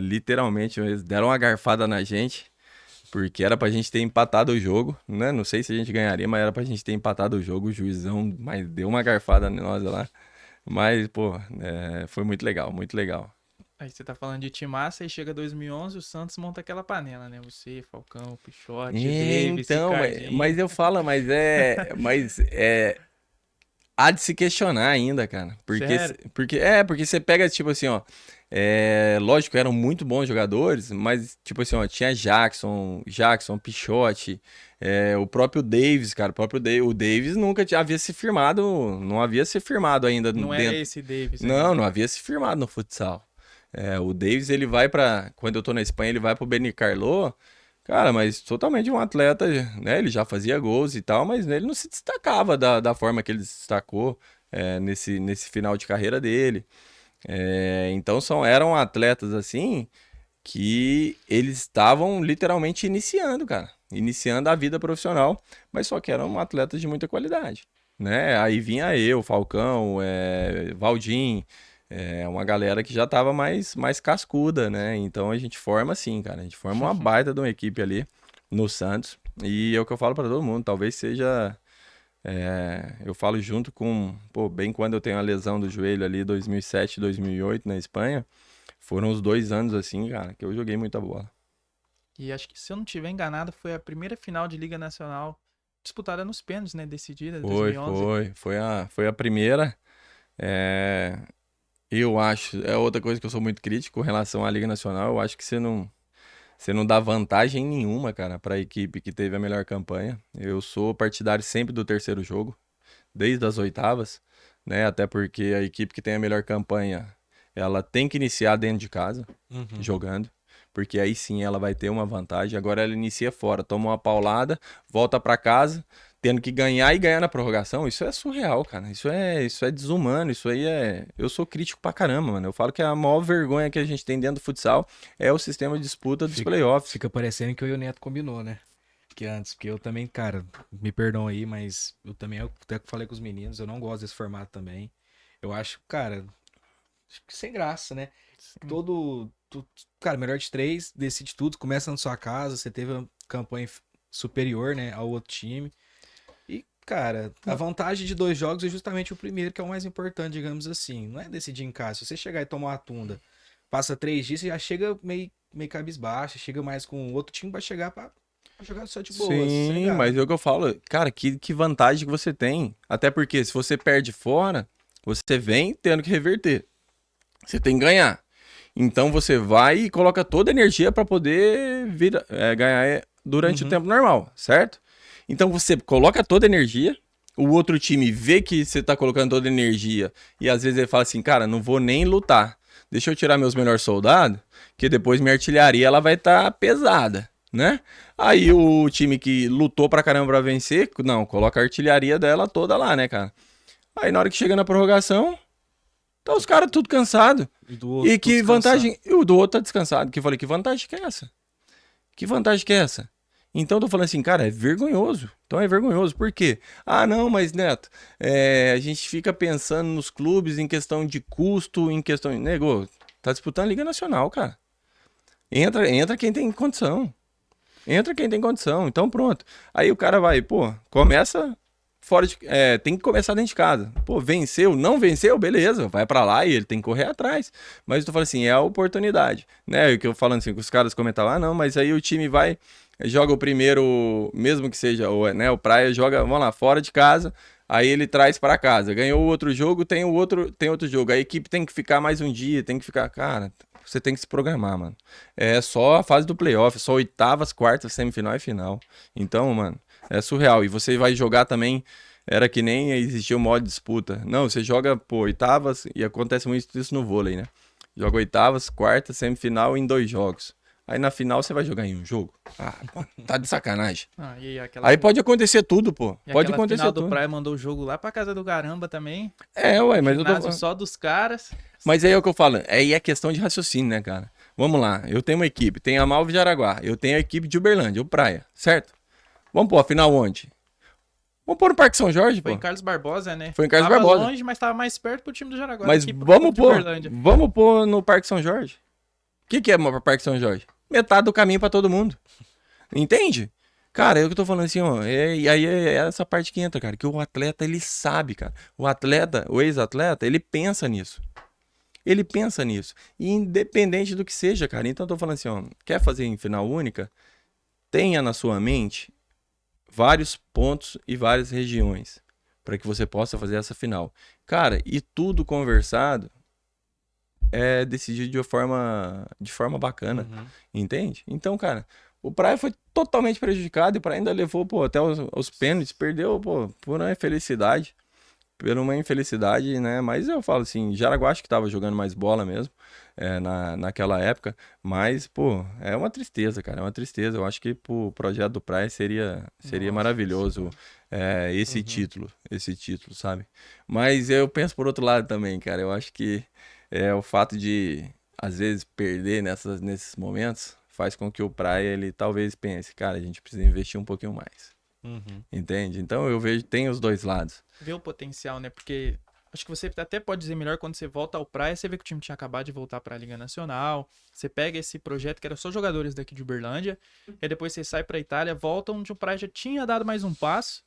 [SPEAKER 4] literalmente, eles deram uma garfada na gente, porque era pra gente ter empatado o jogo, né? Não sei se a gente ganharia, mas era pra gente ter empatado o jogo. O juizão, mas deu uma garfada em nós lá. Mas, pô, foi muito legal, muito legal.
[SPEAKER 2] Aí você tá falando de timaça e chega 2011 o Santos monta aquela panela, né? Você, Falcão, Pichote, Davis,
[SPEAKER 4] Então,
[SPEAKER 2] Ricardinho.
[SPEAKER 4] mas eu falo, mas há de se questionar ainda, cara.
[SPEAKER 2] Sério?
[SPEAKER 4] Porque você pega, tipo assim, ó. Lógico, eram muito bons jogadores, mas, tipo assim, ó, tinha Jackson, Pichote, o próprio Davis, cara. O Davis nunca havia se firmado, não havia se firmado ainda
[SPEAKER 2] Não
[SPEAKER 4] dentro.
[SPEAKER 2] era esse Davis aí.
[SPEAKER 4] Não havia se firmado no futsal. O Davis, ele vai pra. Quando eu tô na Espanha, ele vai pro Benicarló. Cara, mas totalmente um atleta, né? Ele já fazia gols e tal, mas ele não se destacava da forma que ele se destacou nesse final de carreira dele. Então eram atletas assim que eles estavam literalmente iniciando, cara. Iniciando a vida profissional, mas só que eram atletas de muita qualidade, né? Aí vinha eu, Falcão, Valdim, uma galera que já tava mais cascuda, né? Então a gente forma assim, cara. A gente forma uma baita de uma equipe ali no Santos. E é o que eu falo pra todo mundo, talvez seja... eu falo junto com... Pô, bem quando eu tenho a lesão do joelho ali, 2007, 2008, na Espanha, foram os 2 anos assim, cara, que eu joguei muita bola.
[SPEAKER 2] E acho que, se eu não estiver enganado, foi a primeira final de Liga Nacional disputada nos pênaltis, né? Decidida, 2011.
[SPEAKER 4] Foi a primeira. Eu acho, é outra coisa que eu sou muito crítico com relação à Liga Nacional, eu acho que você não dá vantagem nenhuma, cara, para a equipe que teve a melhor campanha. Eu sou partidário sempre do terceiro jogo, desde as oitavas, né? Até porque a equipe que tem a melhor campanha, ela tem que iniciar dentro de casa, jogando, porque aí sim ela vai ter uma vantagem. Agora ela inicia fora, toma uma paulada, volta para casa, tendo que ganhar e ganhar na prorrogação. Isso é surreal, cara. Isso é desumano. Isso aí Eu sou crítico pra caramba, mano. Eu falo que a maior vergonha que a gente tem dentro do futsal é o sistema de disputa dos playoffs.
[SPEAKER 3] Fica parecendo que eu e o Neto combinou, né? Que antes, porque eu também, cara, me perdão aí, mas eu também até falei com os meninos, eu não gosto desse formato também. Eu acho, cara, sem graça, né? Cara, melhor de 3, decide tudo, começa na sua casa, você teve uma campanha superior, né, ao outro time. E, cara, a vantagem de 2 jogos é justamente o primeiro, que é o mais importante, digamos assim. Não é decidir em casa. Se você chegar e tomar uma tunda, passa 3 dias, você já chega meio cabisbaixo, chega mais com o outro time, vai chegar pra jogar só de boa.
[SPEAKER 4] Sim, mas é o que eu falo. Cara, que vantagem que você tem. Até porque se você perde fora, você vem tendo que reverter. Você tem que ganhar. Então você vai e coloca toda a energia para poder ganhar durante o tempo normal, certo? Então você coloca toda a energia, o outro time vê que você tá colocando toda a energia e às vezes ele fala assim, cara, não vou nem lutar. Deixa eu tirar meus melhores soldados, que depois minha artilharia ela vai estar pesada, né? Aí o time que lutou pra caramba pra vencer, não, coloca a artilharia dela toda lá, né, cara? Aí na hora que chega na prorrogação, tá os caras tudo cansado. E que vantagem... E o do outro tá descansado. Que eu falei, que vantagem que é essa? Que vantagem que é essa? Então eu tô falando assim, cara, é vergonhoso. Então é vergonhoso. Por quê? Ah, não, mas Neto, a gente fica pensando nos clubes em questão de custo, em questão de... Nego, tá disputando a Liga Nacional, cara. Entra quem tem condição. Entra quem tem condição. Então pronto. Aí o cara vai, pô, começa... tem que começar dentro de casa. Pô, venceu, não venceu, beleza, vai pra lá e ele tem que correr atrás. Mas eu tô falando assim, é a oportunidade, né? O que eu falando assim, que os caras comentavam, não, mas aí o time vai, joga o primeiro, mesmo que seja, o Praia joga, vamos lá, fora de casa, aí ele traz pra casa. Ganhou o outro jogo, tem outro jogo. A equipe tem que ficar mais um dia, tem que ficar, cara, você tem que se programar, mano. É só a fase do playoff, só oitavas, quartas, semifinal e final. Então, mano, é surreal. E você vai jogar também, era que nem existia o modo de disputa. Não, você joga, pô, oitavas, e acontece muito isso no vôlei, né? Joga oitavas, quartas, semifinal em 2 jogos. Aí na final você vai jogar em um jogo. Ah, pô, tá de sacanagem. Aí pode acontecer tudo, pô. Pode acontecer
[SPEAKER 2] final
[SPEAKER 4] tudo.
[SPEAKER 2] do Praia mandou o jogo lá pra casa do caramba também.
[SPEAKER 4] Ué, mas eu tô...
[SPEAKER 2] Ginásio só dos caras.
[SPEAKER 4] Mas aí é o que eu falo, aí é questão de raciocínio, né, cara? Vamos lá, eu tenho uma equipe, tem a Malva de Araguá, eu tenho a equipe de Uberlândia, o Praia, certo? Vamos pôr a final onde? Vamos pôr no Parque São Jorge, pô.
[SPEAKER 2] Foi em Carlos Barbosa, né?
[SPEAKER 4] Foi em Carlos
[SPEAKER 2] Tava
[SPEAKER 4] Barbosa.
[SPEAKER 2] longe, mas tava mais perto pro time do Jaraguá.
[SPEAKER 4] Mas vamos pôr no Parque São Jorge. O que é o Parque São Jorge? Metade do caminho pra todo mundo. Entende? Cara, eu que tô falando assim, ó, e aí é essa parte que entra, cara, que o atleta, ele sabe, cara. O atleta, o ex-atleta, ele pensa nisso. Ele pensa nisso. E independente do que seja, cara. Então eu tô falando assim, ó, quer fazer em final única? Tenha na sua mente vários pontos e várias regiões para que você possa fazer essa final. Cara, e tudo conversado é decidido de forma bacana, entende? Então, cara, o Praia foi totalmente prejudicado e o Praia ainda levou, pô, até os pênaltis, perdeu, pô, por uma infelicidade. por uma infelicidade, né? Mas eu falo assim, Jaraguá acho que tava jogando mais bola mesmo, naquela época. Mas, pô, é uma tristeza, cara. É uma tristeza. Eu acho que pro projeto do Praia seria
[SPEAKER 2] Nossa
[SPEAKER 4] maravilhoso
[SPEAKER 2] Senhora.
[SPEAKER 4] esse título, sabe? Mas eu penso por outro lado também, cara. Eu acho que o fato de, às vezes, perder nesses momentos faz com que o Praia, ele talvez pense, cara, a gente precisa investir um pouquinho mais.
[SPEAKER 3] Uhum.
[SPEAKER 4] Entende? Então eu vejo, tem os dois lados.
[SPEAKER 2] Vê o potencial, né? Porque acho que você até pode dizer melhor quando você volta ao Praia, você vê que o time tinha acabado de voltar para a Liga Nacional. Você pega esse projeto que era só jogadores daqui de Uberlândia, e aí depois você sai para Itália, volta onde o Praia já tinha dado mais um passo.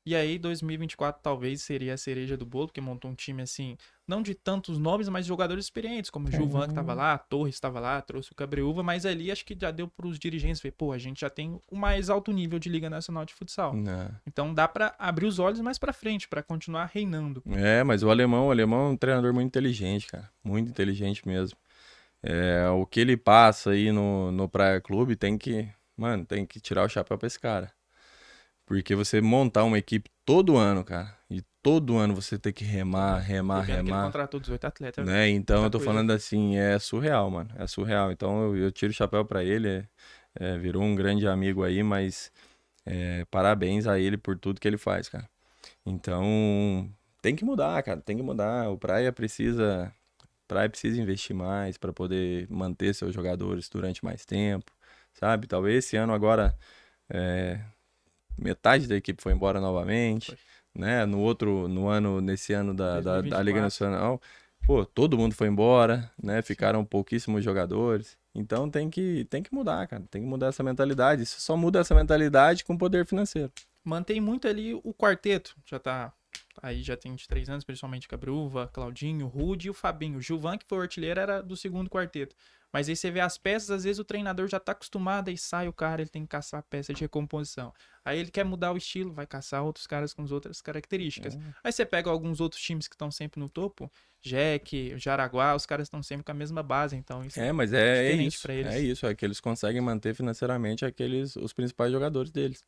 [SPEAKER 2] E aí 2024 talvez seria a cereja do bolo, porque montou um time assim, não de tantos nomes, mas jogadores experientes, como o Gilvan que tava lá, a Torres estava lá, trouxe o Cabreúva, mas ali acho que já deu para os dirigentes ver, pô, a gente já tem o mais alto nível de Liga Nacional de Futsal.
[SPEAKER 4] Né?
[SPEAKER 2] Então dá pra abrir os olhos mais pra frente, pra continuar reinando.
[SPEAKER 4] Mas o alemão é um treinador muito inteligente, cara. Muito inteligente mesmo. O que ele passa aí no Praia Clube tem que tirar o chapéu pra esse cara. Porque você montar uma equipe todo ano, cara, e todo ano você ter que remar.
[SPEAKER 2] Tô vendo que ele contratou 18 atletas.
[SPEAKER 4] Né? Então
[SPEAKER 2] Muita
[SPEAKER 4] eu tô
[SPEAKER 2] coisa.
[SPEAKER 4] falando assim, é surreal, mano. É surreal. Então eu tiro o chapéu pra ele. Virou um grande amigo aí, mas parabéns a ele por tudo que ele faz, cara. Então tem que mudar, cara. Tem que mudar. Praia precisa investir mais para poder manter seus jogadores durante mais tempo, sabe? Talvez esse ano agora metade da equipe foi embora novamente,
[SPEAKER 2] Foi.
[SPEAKER 4] né? Nesse ano da
[SPEAKER 2] 2024.
[SPEAKER 4] Liga Nacional, pô, todo mundo foi embora, né? Ficaram pouquíssimos jogadores. Então tem que mudar, cara. Tem que mudar essa mentalidade. Isso só muda essa mentalidade com poder financeiro.
[SPEAKER 2] Mantém muito ali o quarteto. Já tá. Aí já tem 23 anos, principalmente Cabruva, Claudinho, Rude e o Fabinho. O Gilvan, que foi o artilheiro, era do segundo quarteto. Mas aí você vê as peças, às vezes o treinador já tá acostumado, aí sai o cara, ele tem que caçar peça de recomposição. Aí ele quer mudar o estilo, vai caçar outros caras com as outras características. Aí você pega alguns outros times que estão sempre no topo, Jack, Jaraguá, os caras estão sempre com a mesma base, então isso
[SPEAKER 4] Mas
[SPEAKER 2] diferente
[SPEAKER 4] isso.
[SPEAKER 2] pra eles.
[SPEAKER 4] É isso, é que eles conseguem manter financeiramente os principais jogadores deles.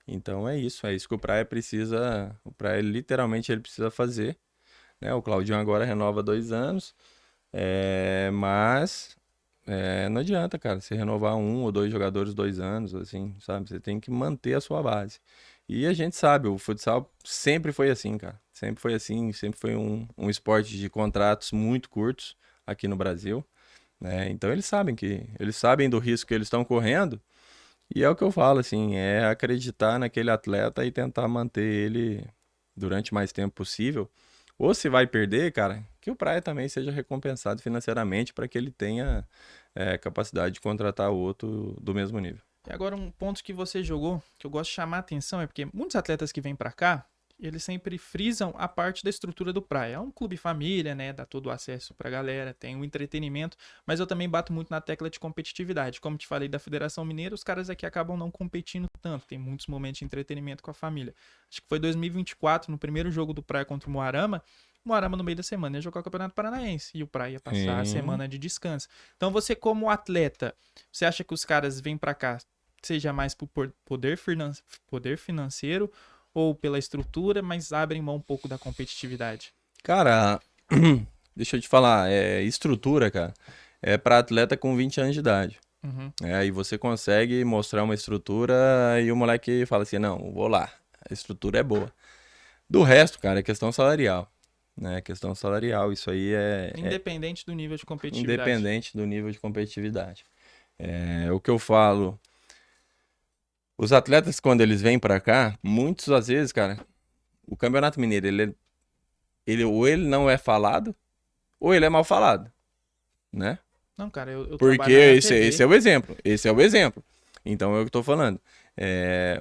[SPEAKER 4] Então é isso que o Praia precisa, literalmente ele precisa fazer, né? O Claudinho agora renova 2 anos, mas não adianta, cara, você renovar 1 ou 2 jogadores 2 anos, assim, sabe? Você tem que manter a sua base. E a gente sabe, o futsal sempre foi assim, cara. Sempre foi assim, sempre foi um esporte de contratos muito curtos aqui no Brasil, né? Então eles sabem do risco que eles estão correndo. E é o que eu falo, assim, é acreditar naquele atleta e tentar manter ele durante mais tempo possível. Ou se vai perder, cara, que o Praia também seja recompensado financeiramente para que ele tenha capacidade de contratar outro do mesmo nível.
[SPEAKER 2] E agora um ponto que você jogou, que eu gosto de chamar a atenção, é porque muitos atletas que vêm pra cá, eles sempre frisam a parte da estrutura do Praia. É um clube família, né? Dá todo o acesso pra galera, tem o entretenimento, mas eu também bato muito na tecla de competitividade. Como te falei da Federação Mineira, os caras aqui acabam não competindo tanto, tem muitos momentos de entretenimento com a família. Acho que foi 2024, no primeiro jogo do Praia contra o Moarama no meio da semana ia jogar o Campeonato Paranaense e o Praia ia passar a semana de descanso. Então você como atleta, você acha que os caras vêm pra cá, seja mais por poder financeiro ou pela estrutura, mas abrem mão um pouco da competitividade?
[SPEAKER 4] Cara, deixa eu te falar, estrutura, cara, é para atleta com 20 anos de idade.
[SPEAKER 2] Uhum.
[SPEAKER 4] Aí você consegue mostrar uma estrutura e o moleque fala assim, não, vou lá, a estrutura é boa. Do resto, cara, é questão salarial, né? Questão salarial, isso aí
[SPEAKER 2] Independente do nível de competitividade.
[SPEAKER 4] independente do nível de competitividade. O que eu falo, os atletas quando eles vêm pra cá, muitas às vezes, cara, o Campeonato Mineiro, ou ele não é falado, ou ele é mal falado, né?
[SPEAKER 2] Não, cara, eu
[SPEAKER 4] Porque
[SPEAKER 2] trabalho na
[SPEAKER 4] esse
[SPEAKER 2] TV.
[SPEAKER 4] é o exemplo. Esse é o exemplo. Então é o que eu tô falando.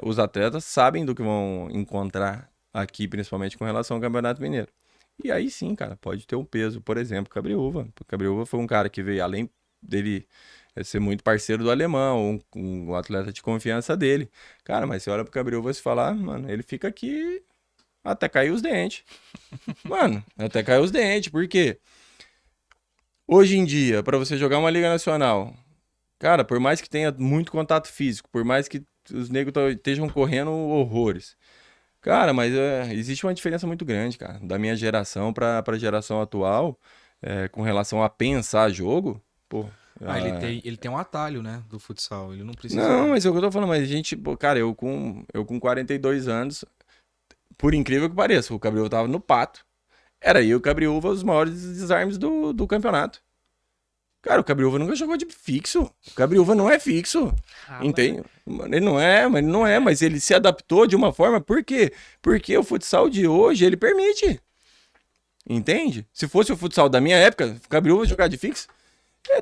[SPEAKER 4] Os atletas sabem do que vão encontrar aqui, principalmente com relação ao Campeonato Mineiro. E aí sim, cara, pode ter um peso. Por exemplo, Cabreúva. Cabreúva foi um cara que veio, além dele ser muito parceiro do alemão, um atleta de confiança dele. Cara, mas você olha pro Cabreúva e se falar, mano, ele fica aqui até cair os dentes. Mano, até cair os dentes. Por quê? Hoje em dia, pra você jogar uma Liga Nacional, cara, por mais que tenha muito contato físico, por mais que os negros estejam correndo horrores, Cara, mas existe uma diferença muito grande, cara, da minha geração pra geração atual, com relação a pensar jogo, pô.
[SPEAKER 3] Ah, ele tem um atalho, né, do futsal. Ele não precisa.
[SPEAKER 4] Não, mas é o que eu tô falando, mas a gente, pô, cara, eu com 42 anos, por incrível que pareça, o Cabriúva tava no Pato, era eu e o Cabriúva os maiores desarmes do campeonato. Cara, o Cabriúva nunca jogou de fixo. O Cabriúva não é fixo. Entende? Ele não é, mas ele se adaptou de uma forma. Por quê? Porque o futsal de hoje, ele permite. Entende? Se fosse o futsal da minha época, o Cabriúva jogar de fixo,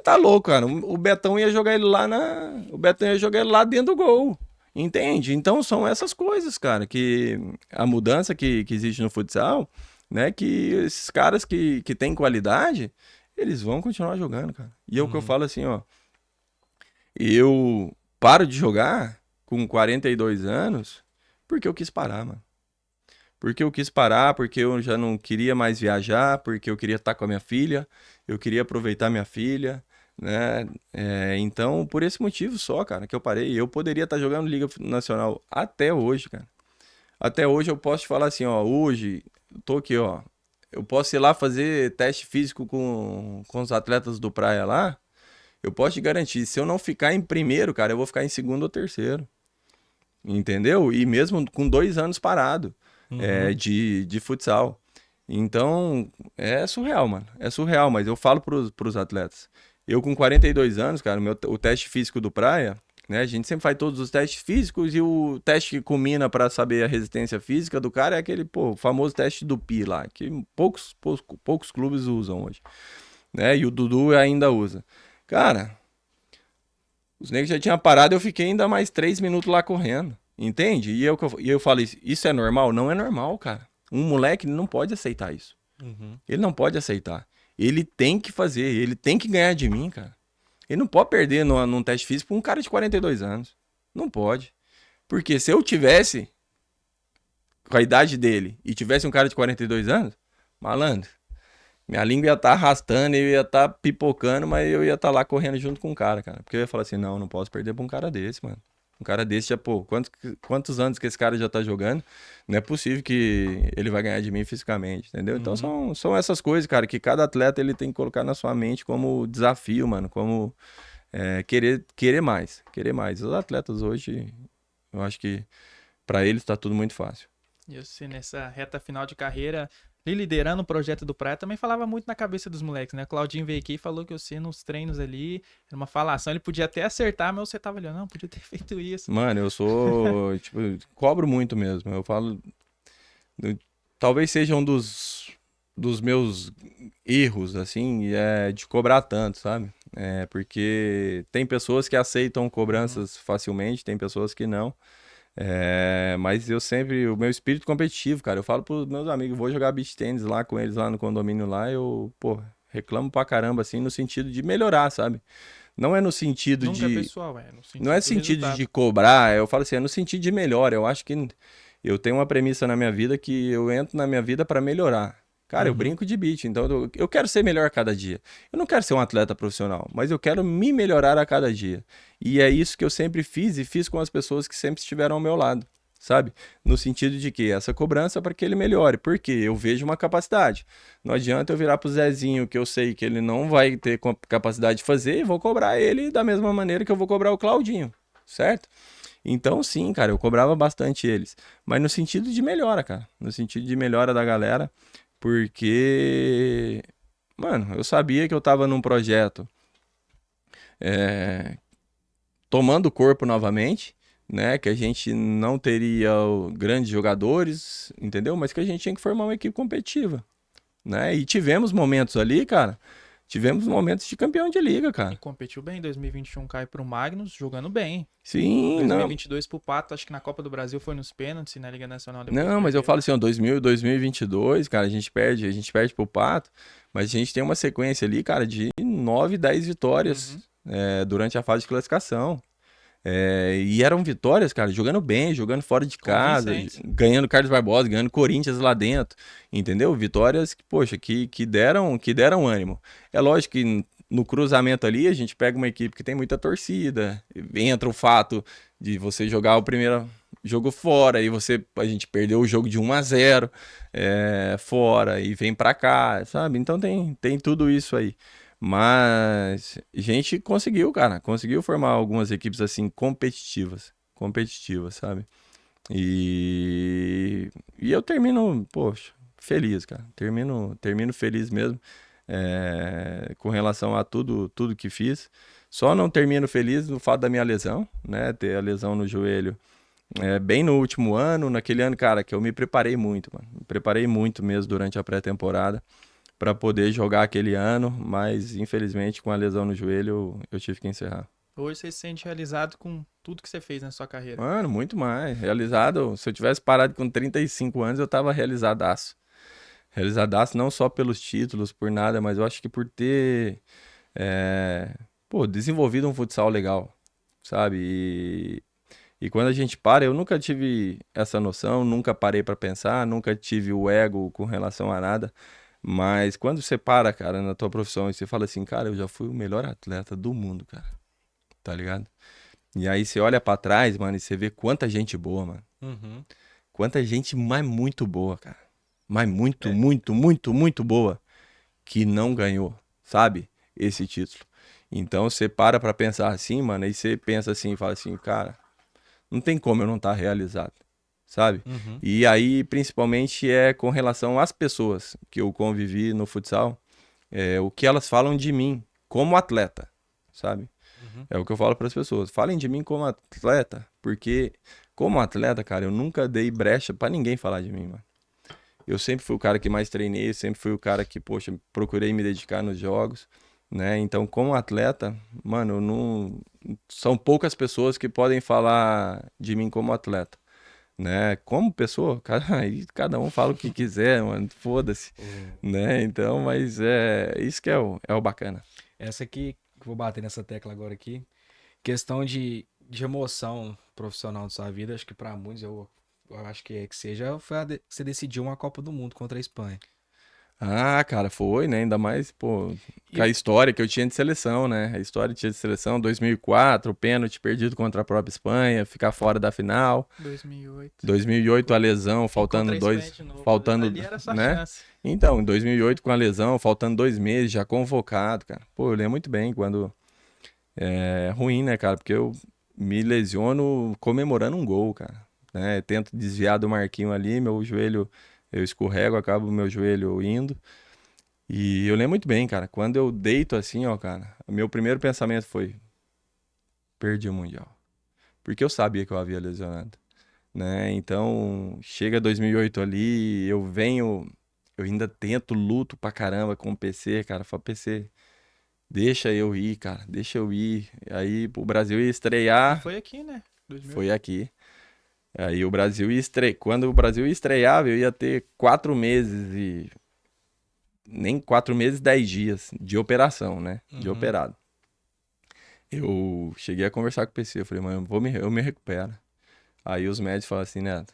[SPEAKER 4] tá louco, cara. O Betão ia jogar ele lá O Betão ia jogar ele lá dentro do gol. Entende? Então são essas coisas, cara, que a mudança que existe no futsal, né? Que esses caras que têm qualidade, eles vão continuar jogando, cara. E é o que eu falo assim, ó. Eu paro de jogar com 42 anos porque eu quis parar, mano. Porque eu quis parar, porque eu já não queria mais viajar, porque eu queria estar com a minha filha, eu queria aproveitar minha filha, né? Então, por esse motivo só, cara, que eu parei. Eu poderia estar jogando Liga Nacional até hoje, cara. Até hoje eu posso te falar assim, ó, hoje, eu tô aqui, ó. Eu posso ir lá fazer teste físico com os atletas do Praia lá. Eu posso te garantir, se eu não ficar em primeiro, cara, eu vou ficar em segundo ou terceiro. Entendeu? E mesmo com 2 anos parado de futsal. Então, é surreal, mano. É surreal, mas eu falo pros atletas. Eu com 42 anos, cara, o teste físico do Praia, né? A gente sempre faz todos os testes físicos e o teste que culmina pra saber a resistência física do cara é aquele, pô, famoso teste do PI lá, que poucos clubes usam hoje, né? E o Dudu ainda usa. Cara, os negros já tinham parado, eu fiquei ainda mais 3 minutos lá correndo, entende? E eu falei, isso é normal? Não é normal, cara. Um moleque não pode aceitar isso. Ele não pode aceitar. Ele tem que fazer, ele tem que ganhar de mim, cara. Ele não pode perder num teste físico pra um cara de 42 anos. Não pode. Porque se eu tivesse com a idade dele e tivesse um cara de 42 anos, malandro, minha língua ia estar arrastando, eu ia estar pipocando, mas eu ia estar lá correndo junto com o cara. Porque eu ia falar assim, não posso perder pra um cara desse, mano. Um cara desse já, pô, quantos anos que esse cara já tá jogando? Não é possível que ele vai ganhar de mim fisicamente, entendeu? Então são essas coisas, cara, que cada atleta ele tem que colocar na sua mente como desafio, mano, como querer mais. Os atletas hoje, eu acho que pra eles tá tudo muito fácil.
[SPEAKER 2] E você nessa reta final de carreira, liderando o projeto do Praia, também falava muito na cabeça dos moleques, né? O Claudinho veio aqui e falou que você nos treinos ali, era uma falação, ele podia até acertar, mas você tava olhando, não, podia ter feito isso.
[SPEAKER 4] Mano, eu sou, tipo, cobro muito mesmo. Eu falo, talvez seja um dos meus erros, assim, de cobrar tanto, sabe? Porque tem pessoas que aceitam cobranças facilmente, tem pessoas que não. Mas o meu espírito competitivo, cara, eu falo pros meus amigos, vou jogar beach tennis lá com eles lá no condomínio lá, eu, pô, reclamo pra caramba, assim, no sentido de melhorar, sabe? Não é no sentido
[SPEAKER 2] Nunca
[SPEAKER 4] de...
[SPEAKER 2] é pessoal, no sentido
[SPEAKER 4] Não é
[SPEAKER 2] do
[SPEAKER 4] sentido
[SPEAKER 2] resultado.
[SPEAKER 4] de cobrar, eu falo assim, é no sentido de melhora. Eu acho que eu tenho uma premissa na minha vida que eu entro na minha vida pra melhorar. Cara, eu brinco de beach, então eu quero ser melhor a cada dia. Eu não quero ser um atleta profissional, mas eu quero me melhorar a cada dia. E é isso que eu sempre fiz e fiz com as pessoas que sempre estiveram ao meu lado, sabe? No sentido de que essa cobrança é para que ele melhore, porque eu vejo uma capacidade. Não adianta eu virar pro Zezinho, que eu sei que ele não vai ter capacidade de fazer, e vou cobrar ele da mesma maneira que eu vou cobrar o Claudinho, certo? Então, sim, cara, eu cobrava bastante eles. Mas no sentido de melhora, cara. No sentido de melhora da galera. Porque, mano, eu sabia que eu tava num projeto tomando corpo novamente, né? Que a gente não teria grandes jogadores, entendeu? Mas que a gente tinha que formar uma equipe competitiva, né? E tivemos momentos ali, cara. Tivemos momentos de campeão de liga, cara.
[SPEAKER 2] E competiu bem, 2021 cai pro Magnus, jogando bem.
[SPEAKER 4] Sim,
[SPEAKER 2] 2022 pro Pato, acho que na Copa do Brasil foi nos pênaltis e na Liga Nacional depois.
[SPEAKER 4] Não, mas eu falo assim, ó, 2022, cara, a gente perde pro Pato, mas a gente tem uma sequência ali, cara, de 9, 10 vitórias durante a fase de classificação. E eram vitórias, cara, jogando bem, jogando fora de casa, ganhando Carlos Barbosa, ganhando Corinthians lá dentro, entendeu? Vitórias que, poxa, que deram ânimo. É lógico que no cruzamento ali a gente pega uma equipe que tem muita torcida, entra o fato de você jogar jogo fora, e a gente perdeu o jogo de 1-0 fora, e vem pra cá, sabe? Então tem tudo isso aí. Mas a gente conseguiu, cara, conseguiu formar algumas equipes assim competitivas, sabe? E eu termino, poxa, feliz, cara. Termino feliz mesmo com relação a tudo que fiz. Só não termino feliz no fato da minha lesão, né? Ter a lesão no joelho bem no último ano, naquele ano, cara, que eu me preparei muito, mano. Me preparei muito mesmo durante a pré-temporada para poder jogar aquele ano, mas infelizmente com a lesão no joelho eu tive que encerrar.
[SPEAKER 2] Hoje você se sente realizado com tudo que você fez na sua carreira.
[SPEAKER 4] Mano, muito mais. Realizado, se eu tivesse parado com 35 anos, eu tava realizadaço. Realizadaço não só pelos títulos, por nada, mas eu acho que por ter desenvolvido um futsal legal, sabe? E quando a gente para, eu nunca tive essa noção, nunca parei pra pensar, nunca tive o ego com relação a nada. Mas quando você para, cara, na tua profissão e você fala assim, cara, eu já fui o melhor atleta do mundo, cara. Tá ligado? E aí você olha pra trás, mano, e você vê quanta gente boa, mano.
[SPEAKER 3] Uhum.
[SPEAKER 4] Quanta gente mais muito boa, cara. Mas muito boa que não ganhou, sabe? Esse título. Então você para pra pensar assim, mano, aí você pensa assim, fala assim, cara, não tem como eu não estar realizado, sabe?
[SPEAKER 3] Uhum.
[SPEAKER 4] E aí, principalmente, com relação às pessoas que eu convivi no futsal, o que elas falam de mim como atleta, sabe?
[SPEAKER 3] Uhum.
[SPEAKER 4] É o que eu falo para as pessoas. Falem de mim como atleta, porque como atleta, cara, eu nunca dei brecha para ninguém falar de mim, mano. Eu sempre fui o cara que mais treinei, sempre fui o cara que, poxa, procurei me dedicar nos jogos, né? Então, como atleta, mano, não são poucas pessoas que podem falar de mim como atleta, né? Como pessoa, cara, aí cada um fala o que quiser, mano, foda-se, né? Então, mas isso que é o bacana.
[SPEAKER 3] Essa aqui, que eu vou bater nessa tecla agora aqui, questão de emoção profissional da sua vida, acho que pra muitos, eu acho que seja, foi você decidiu uma Copa do Mundo contra a Espanha.
[SPEAKER 4] Ah, cara, foi, né? Ainda mais, pô,
[SPEAKER 3] E-
[SPEAKER 4] com a história que eu tinha de seleção, né? A história que tinha de seleção, 2004, o pênalti perdido contra a própria Espanha, ficar fora da final.
[SPEAKER 2] 2008.
[SPEAKER 4] 2008, a lesão, faltando
[SPEAKER 2] Contra a Espanha
[SPEAKER 4] dois,
[SPEAKER 2] de novo.
[SPEAKER 4] faltando,
[SPEAKER 2] Ali era sua
[SPEAKER 4] né?
[SPEAKER 2] chance.
[SPEAKER 4] Então, em 2008, com a lesão, faltando 2 meses, já convocado, cara. Pô, eu lembro muito bem quando é ruim, né, cara? Porque eu me lesiono comemorando um gol, cara. Né? Tento desviar do Marquinho ali, meu joelho, eu escorrego, acabo meu joelho indo. E eu lembro muito bem, cara, quando eu deito assim, ó, cara, o meu primeiro pensamento foi, perdi o Mundial. Porque eu sabia que eu havia lesionado, né? Então, chega 2008 ali, eu ainda tento, luto pra caramba com o PC, cara, falo, PC, deixa eu ir, cara, deixa eu ir. Aí o Brasil ia
[SPEAKER 2] E
[SPEAKER 4] estrear,
[SPEAKER 2] foi aqui, né? 2008.
[SPEAKER 4] foi aqui. Aí o Brasil ia estrear, quando o Brasil estreava, eu ia ter 4 meses nem 4 meses, 10 dias de operação, né? De
[SPEAKER 3] Uhum.
[SPEAKER 4] operado. Eu cheguei a conversar com o PC, eu falei, mano, eu me recupero. Aí os médicos falaram assim, Neto,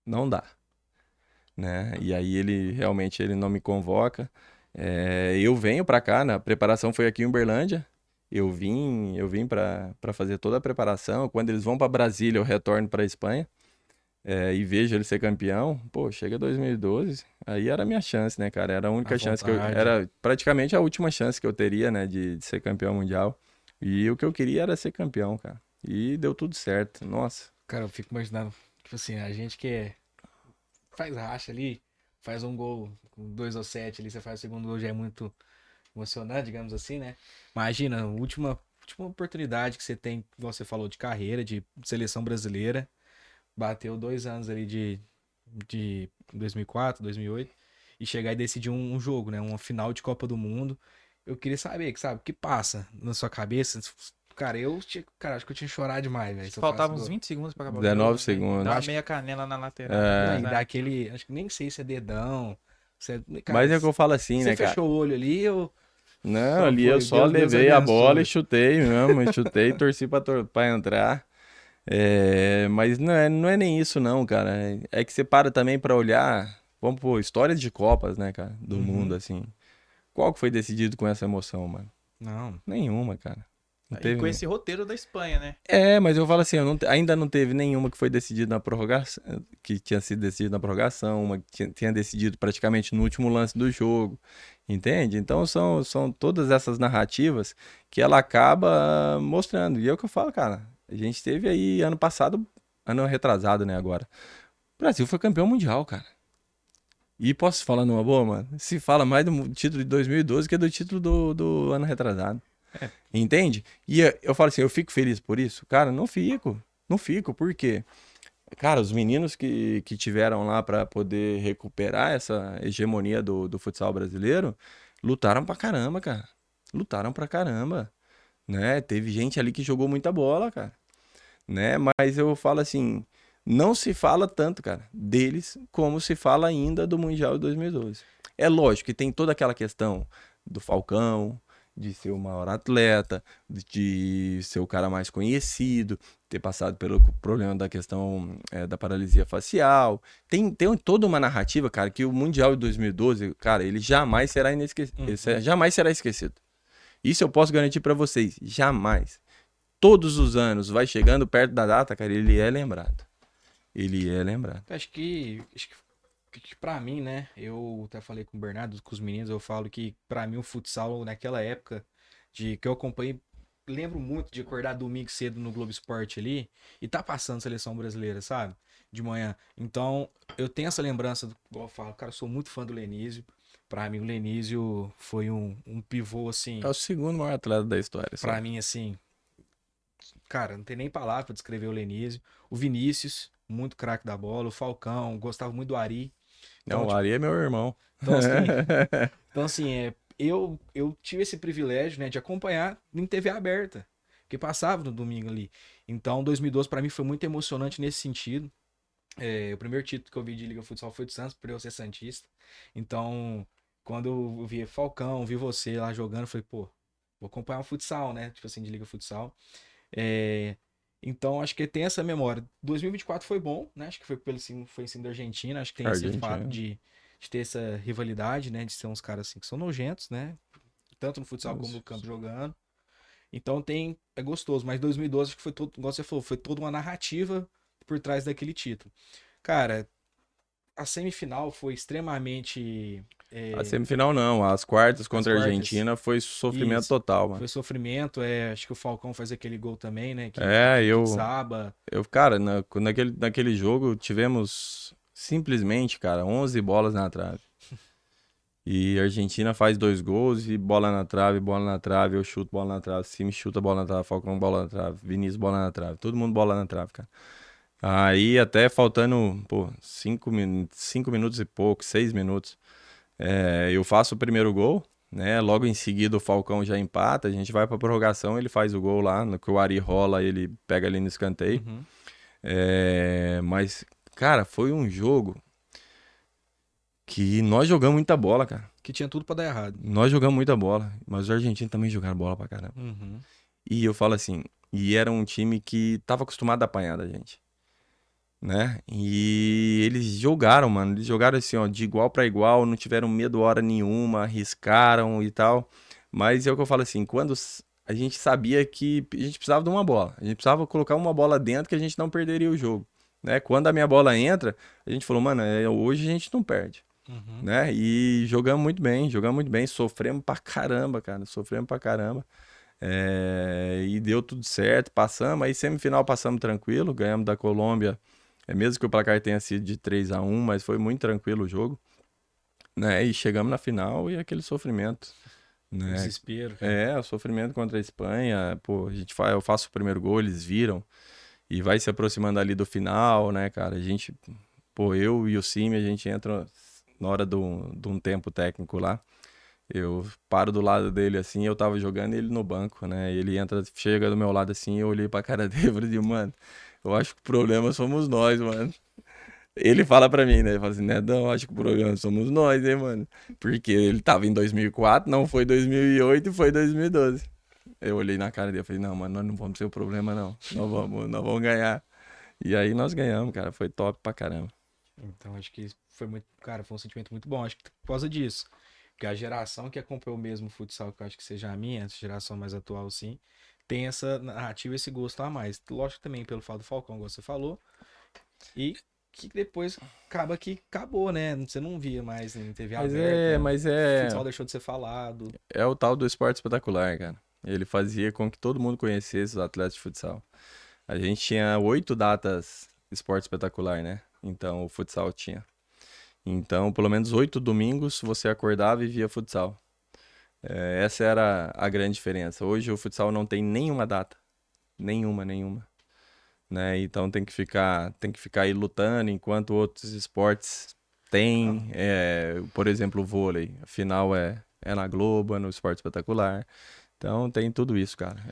[SPEAKER 4] não dá, né? E aí ele não me convoca. Eu venho pra cá, né? A preparação foi aqui em Uberlândia. Eu vim pra fazer toda a preparação. Quando eles vão pra Brasília, eu retorno pra Espanha. E vejo ele ser campeão, pô, chega 2012, aí era a minha chance, né, cara? Era a única
[SPEAKER 3] À
[SPEAKER 4] chance
[SPEAKER 3] vontade.
[SPEAKER 4] era praticamente a última chance que eu teria, né, de ser campeão mundial. E o que eu queria era ser campeão, cara. E deu tudo certo, nossa.
[SPEAKER 3] Cara, eu fico imaginando, tipo assim, a gente faz racha ali, faz um gol com 2 ou 7 ali, você faz o segundo gol, já é muito emocionante, digamos assim, né? Imagina, a última oportunidade que você tem, igual você falou, de carreira, de seleção brasileira, bateu 2 anos ali de 2004, 2008, e chegar e decidir um jogo, né? Uma final de Copa do Mundo. Eu queria saber, sabe, o que passa na sua cabeça? Cara, acho que eu tinha chorado demais, velho. se eu faço
[SPEAKER 2] Faltavam uns
[SPEAKER 3] gol.
[SPEAKER 2] 20 segundos pra acabar o
[SPEAKER 4] 19
[SPEAKER 2] jogo.
[SPEAKER 4] segundos.
[SPEAKER 2] Dá uma
[SPEAKER 3] Acho
[SPEAKER 2] meia canela na lateral.
[SPEAKER 3] Aí
[SPEAKER 2] né?
[SPEAKER 3] dá aquele. Acho que nem sei se é dedão. Cara,
[SPEAKER 4] Mas é o que eu falo assim,
[SPEAKER 3] você
[SPEAKER 4] né, cara?
[SPEAKER 3] fechou o olho ali ou.
[SPEAKER 4] Não,
[SPEAKER 3] Como
[SPEAKER 4] ali
[SPEAKER 3] foi?
[SPEAKER 4] eu só
[SPEAKER 3] Deus
[SPEAKER 4] levei a
[SPEAKER 3] abençoe.
[SPEAKER 4] bola e chutei mesmo, chutei, torci pra entrar. Mas não é nem isso não, cara. É que você para também pra olhar, vamos pôr, histórias de Copas, né, cara, do
[SPEAKER 3] Uhum.
[SPEAKER 4] mundo, assim. Qual que foi decidido com essa emoção, mano?
[SPEAKER 3] Não.
[SPEAKER 4] Nenhuma, cara. Não
[SPEAKER 2] E
[SPEAKER 4] teve
[SPEAKER 2] com esse roteiro da Espanha, né?
[SPEAKER 4] Mas eu falo assim, ainda não teve nenhuma que foi decidida na prorrogação, que tinha sido decidida na prorrogação, uma que tinha decidido praticamente no último lance do jogo, entende? Então são todas essas narrativas que ela acaba mostrando. E é o que eu falo, cara, a gente teve aí ano passado, ano retrasado, né, agora. O Brasil foi campeão mundial, cara. E posso falar numa boa, mano? Se fala mais do título de 2012 que do título do ano retrasado. Entende? E eu falo assim, eu fico feliz por isso? Cara, não fico. Não fico, por quê? Cara, os meninos que tiveram lá pra poder recuperar essa hegemonia do futsal brasileiro, lutaram pra caramba, cara. Lutaram pra caramba, né? Teve gente ali que jogou muita bola, cara, né? Mas eu falo assim, não se fala tanto, cara, deles como se fala ainda do Mundial de 2012. É lógico que tem toda aquela questão do Falcão, de ser o maior atleta, de ser o cara mais conhecido, ter passado pelo problema da questão da paralisia facial. Tem toda uma narrativa, cara, que o Mundial de 2012, cara, ele jamais será jamais será esquecido. Isso eu posso garantir pra vocês, jamais. Todos os anos, vai chegando perto da data, cara, ele é lembrado. Ele é lembrado.
[SPEAKER 3] Acho que pra mim, né? Eu até falei com o Bernardo, com os meninos, eu falo que pra mim o futsal naquela época que eu acompanhei, lembro muito de acordar domingo cedo no Globo Esporte ali e tá passando seleção brasileira, sabe? De manhã. Então, eu tenho essa lembrança, igual eu falo, cara, eu sou muito fã do Lenísio. Pra mim, o Lenísio foi um pivô, assim,
[SPEAKER 4] É o segundo maior atleta da história.
[SPEAKER 3] pra mim, assim, cara, não tem nem palavra pra descrever o Lenísio. O Vinícius, muito craque da bola. O Falcão, gostava muito do Ari.
[SPEAKER 4] Não,
[SPEAKER 3] Então,
[SPEAKER 4] o
[SPEAKER 3] tipo,
[SPEAKER 4] Ari é meu irmão.
[SPEAKER 3] então assim, então, assim eu tive esse privilégio, né, de acompanhar em TV aberta, que passava no domingo ali. Então, 2012 pra mim foi muito emocionante nesse sentido. O primeiro título que eu vi de Liga Futsal foi do Santos, por eu ser santista. Então, quando eu vi Falcão, vi você lá jogando, eu falei, pô, vou acompanhar o futsal, né? Tipo assim, de Liga Futsal. É, Então, acho que tem essa memória. 2024 foi bom, né? Acho que foi em cima da Argentina. Acho que tem esse fato
[SPEAKER 4] Argentina.
[SPEAKER 3] de ter essa rivalidade, né? De ser uns caras assim que são nojentos, né? Tanto no futsal como no campo jogando. Então é gostoso. Mas 2012 acho que foi todo, igual você falou, foi toda uma narrativa por trás daquele título. Cara, a semifinal foi extremamente.
[SPEAKER 4] A semifinal não, as quartas
[SPEAKER 3] As
[SPEAKER 4] contra a
[SPEAKER 3] quartas.
[SPEAKER 4] Argentina foi sofrimento
[SPEAKER 3] Isso.
[SPEAKER 4] total, mano.
[SPEAKER 3] Foi sofrimento. Acho que o Falcão faz aquele gol também, né?
[SPEAKER 4] É,
[SPEAKER 3] Que desaba.
[SPEAKER 4] cara, naquele jogo tivemos simplesmente, cara, 11 bolas na trave. E a Argentina faz 2 gols e bola na trave, eu chuto bola na trave, Cime chuta bola na trave, Falcão bola na trave, Vinícius bola na trave, todo mundo bola na trave, cara. Aí até faltando, pô, 5 minutos e pouco, 6 minutos, eu faço o primeiro gol, né? Logo em seguida o Falcão já empata, a gente vai pra prorrogação, ele faz o gol lá, no que o Ari rola, ele pega ali no escanteio.
[SPEAKER 3] Uhum.
[SPEAKER 4] Mas, cara, foi um jogo que nós jogamos muita bola, cara.
[SPEAKER 3] Que tinha tudo pra dar errado.
[SPEAKER 4] Nós jogamos muita bola, mas os argentinos também jogaram bola pra caramba.
[SPEAKER 3] Uhum.
[SPEAKER 4] E eu falo assim, e era um time que tava acostumado a apanhar da gente, né? E eles jogaram, mano, eles jogaram assim, ó, de igual pra igual, não tiveram medo hora nenhuma, arriscaram e tal. Mas é o que eu falo assim, a gente sabia que a gente precisava de uma bola, a gente precisava colocar uma bola dentro que a gente não perderia o jogo, né? Quando a minha bola entra, a gente falou, mano, hoje a gente não perde.
[SPEAKER 3] Uhum.
[SPEAKER 4] Né? E jogamos muito bem, sofremos pra caramba, cara, sofremos pra caramba. E deu tudo certo, passamos, aí semifinal passamos tranquilo, ganhamos da Colômbia, mesmo que o placar tenha sido de 3-1, mas foi muito tranquilo o jogo, né? E chegamos na final e aquele sofrimento, né?
[SPEAKER 3] Desespero, cara.
[SPEAKER 4] O sofrimento contra a Espanha, pô, eu faço o primeiro gol, eles viram, e vai se aproximando ali do final, né, cara? A gente, pô, eu e o Cime, a gente entra na hora de um tempo técnico lá. Eu paro do lado dele assim, eu tava jogando ele no banco, né? Ele chega do meu lado assim, eu olhei pra cara dele e falei, mano, eu acho que o problema somos nós, mano. Ele fala pra mim, né? Ele fala assim, Nedão, acho que o problema somos nós, hein, mano? Porque ele tava em 2004, não foi 2008 e foi 2012. Eu olhei na cara dele e falei, não, mano, nós não vamos ser o problema, não. Nós vamos ganhar. E aí nós ganhamos, cara, foi top pra caramba.
[SPEAKER 3] Então acho que foi muito, cara, foi um sentimento muito bom. Acho que por causa disso. Porque a geração que acompanhou mesmo o futsal, que eu acho que seja a minha, essa geração mais atual, sim, tem essa narrativa, esse gosto a mais. Lógico também pelo fato do Falcão, como você falou. E que depois acaba que acabou, né? Você não via mais em TV aberta.
[SPEAKER 4] Mas
[SPEAKER 3] O
[SPEAKER 4] é,
[SPEAKER 3] futsal deixou de ser falado.
[SPEAKER 4] é o tal do esporte espetacular, cara. Ele fazia com que todo mundo conhecesse os atletas de futsal. A gente tinha 8 datas esporte espetacular, né? Então o futsal tinha. Então, pelo menos 8 domingos você acordava e via futsal. Essa era a grande diferença. Hoje o futsal não tem nenhuma data. Nenhuma. Né? Então tem que ficar aí lutando enquanto outros esportes têm. Por exemplo, o vôlei. A final é na Globo, é no Esporte Espetacular. Então tem tudo isso, cara.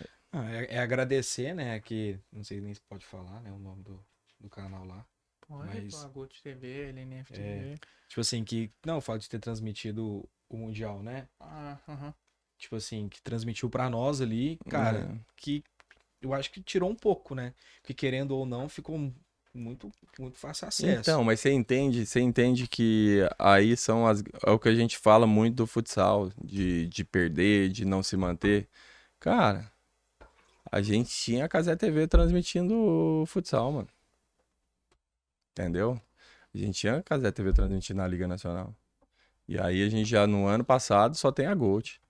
[SPEAKER 3] É agradecer, né? Que não sei nem se pode falar, né? O nome do canal lá.
[SPEAKER 2] Pode,
[SPEAKER 3] Mas-
[SPEAKER 2] a Gold TV, LNF TV.
[SPEAKER 3] Tipo assim, que. Não, eu falo de ter transmitido o Mundial, né?
[SPEAKER 2] Aham.
[SPEAKER 3] Tipo assim, que transmitiu pra nós ali, cara, que eu acho que tirou um pouco, né? Porque querendo ou não, ficou muito, muito fácil acesso.
[SPEAKER 4] Então, mas você entende que aí é o que a gente fala muito do futsal, de perder, de não se manter. Cara, a gente tinha a Cazé TV transmitindo o futsal, mano. Entendeu? A gente tinha a Cazé TV transmitindo na Liga Nacional. E aí a gente já no ano passado só tem a Gold.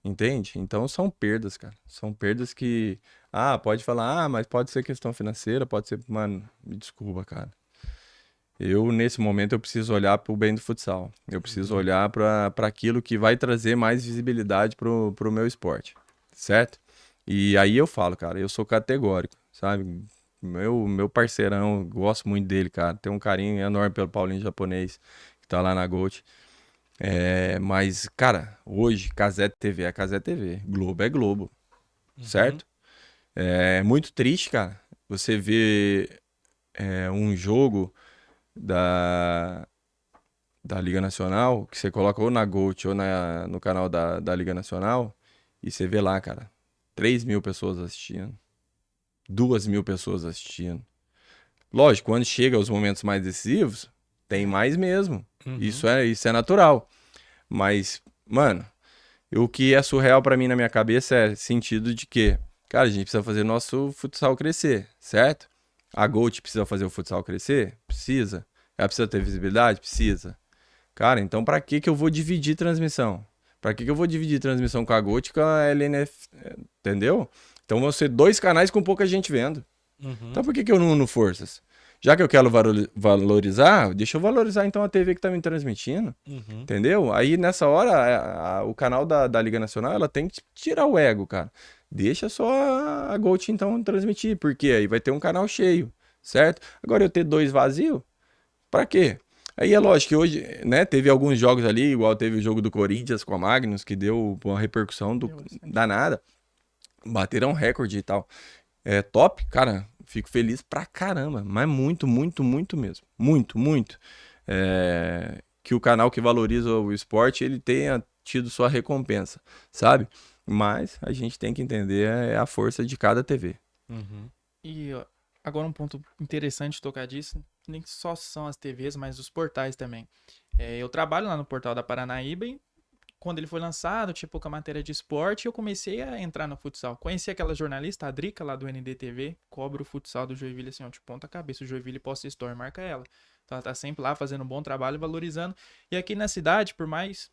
[SPEAKER 4] Entende? Então são perdas, cara. São perdas que. Pode falar, mas pode ser questão financeira, pode ser. Mano, me desculpa, cara. Nesse momento, eu preciso olhar pro bem do futsal. Eu preciso olhar para aquilo que vai trazer mais visibilidade pro meu esporte. Certo? E aí eu falo, cara, eu sou categórico, sabe? Meu parceirão, gosto muito dele, cara. Tenho um carinho enorme pelo Paulinho Japonês, que tá lá na Gold. Mas, cara, hoje, Cazé TV é Cazé TV. Globo é Globo. Certo? É muito triste, cara. Você vê um jogo da Liga Nacional, que você coloca ou na Gold ou no canal da Liga Nacional, e você vê lá, cara, 3.000 pessoas assistindo, 2.000 pessoas assistindo. Lógico, quando chega os momentos mais decisivos, tem mais mesmo. Isso é natural. Mas, mano, o que é surreal pra mim na minha cabeça é sentido de que, cara, a gente precisa fazer nosso futsal crescer, certo? A Gold precisa fazer o futsal crescer? Precisa. Ela precisa ter visibilidade? Precisa. Cara, então pra que eu vou dividir transmissão? Pra que eu vou dividir transmissão com a Gold e com a LNF? Entendeu? Então vão ser 2 canais com pouca gente vendo. Então por que eu não uno forças? Já que eu quero valorizar, deixa eu valorizar então a TV que tá me transmitindo. Entendeu? Aí nessa hora, o canal da Liga Nacional, ela tem que tirar o ego, cara. Deixa só a Gold então transmitir, porque aí vai ter um canal cheio, certo? Agora eu ter 2 vazios, pra quê? Aí é lógico que hoje, né, teve alguns jogos ali, igual teve o jogo do Corinthians com a Magnus, que deu uma repercussão danada. Bateram recorde e tal. É top, cara, fico feliz pra caramba, mas muito mesmo. Muito. Que o canal que valoriza o esporte, ele tenha tido sua recompensa, sabe? Mas a gente tem que entender a força de cada TV.
[SPEAKER 2] E ó, agora um ponto interessante de tocar disso, nem só são as TVs, mas os portais também. Eu trabalho lá no portal da Paranaíba e quando ele foi lançado, tinha pouca matéria de esporte, e eu comecei a entrar no futsal. Conheci aquela jornalista, a Drica, lá do NDTV, cobra o futsal do Joinville, assim, ó, de ponta cabeça. O Joinville posta story, marca ela. Então ela tá sempre lá fazendo um bom trabalho, valorizando. E aqui na cidade, por mais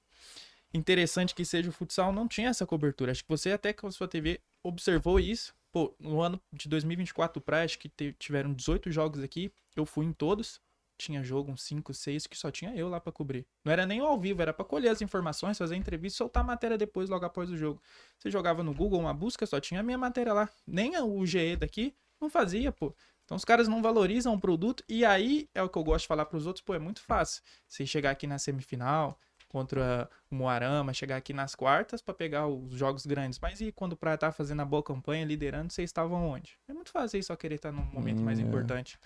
[SPEAKER 2] interessante que seja o futsal, não tinha essa cobertura. Acho que você até com a sua TV observou isso. Pô, no ano de 2024 do Praia, acho que tiveram 18 jogos aqui, eu fui em todos. Tinha jogo, uns 5, 6, que só tinha eu lá pra cobrir. Não era nem ao vivo, era pra colher as informações, fazer entrevista e soltar a matéria depois, logo após o jogo. Você jogava no Google uma busca, só tinha a minha matéria lá. Nem o GE daqui não fazia, pô. Então os caras não valorizam o produto, e aí é o que eu gosto de falar pros outros, pô, é muito fácil. Você chegar aqui na semifinal contra o Moarama, chegar aqui nas quartas pra pegar os jogos grandes. Mas e quando o Praia tá fazendo a boa campanha, liderando, vocês estavam onde? É muito fácil só querer estar num momento mais importante.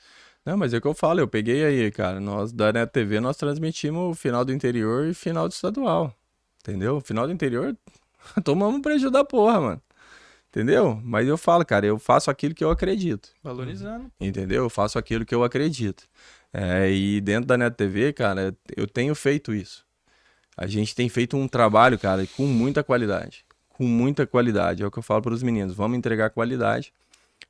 [SPEAKER 4] Não, mas é o que eu falo, eu peguei aí, cara. Nós da Net TV, nós transmitimos o final do interior e final do estadual. Entendeu? Final do interior, tomamos um prejuízo da porra, mano. Entendeu? Mas eu falo, cara, eu faço aquilo que eu acredito.
[SPEAKER 2] Valorizando.
[SPEAKER 4] Entendeu? Eu faço aquilo que eu acredito. E dentro da Net TV, cara, eu tenho feito isso. A gente tem feito um trabalho, cara, com muita qualidade. com muita qualidade. É o que eu falo para os meninos, vamos entregar qualidade,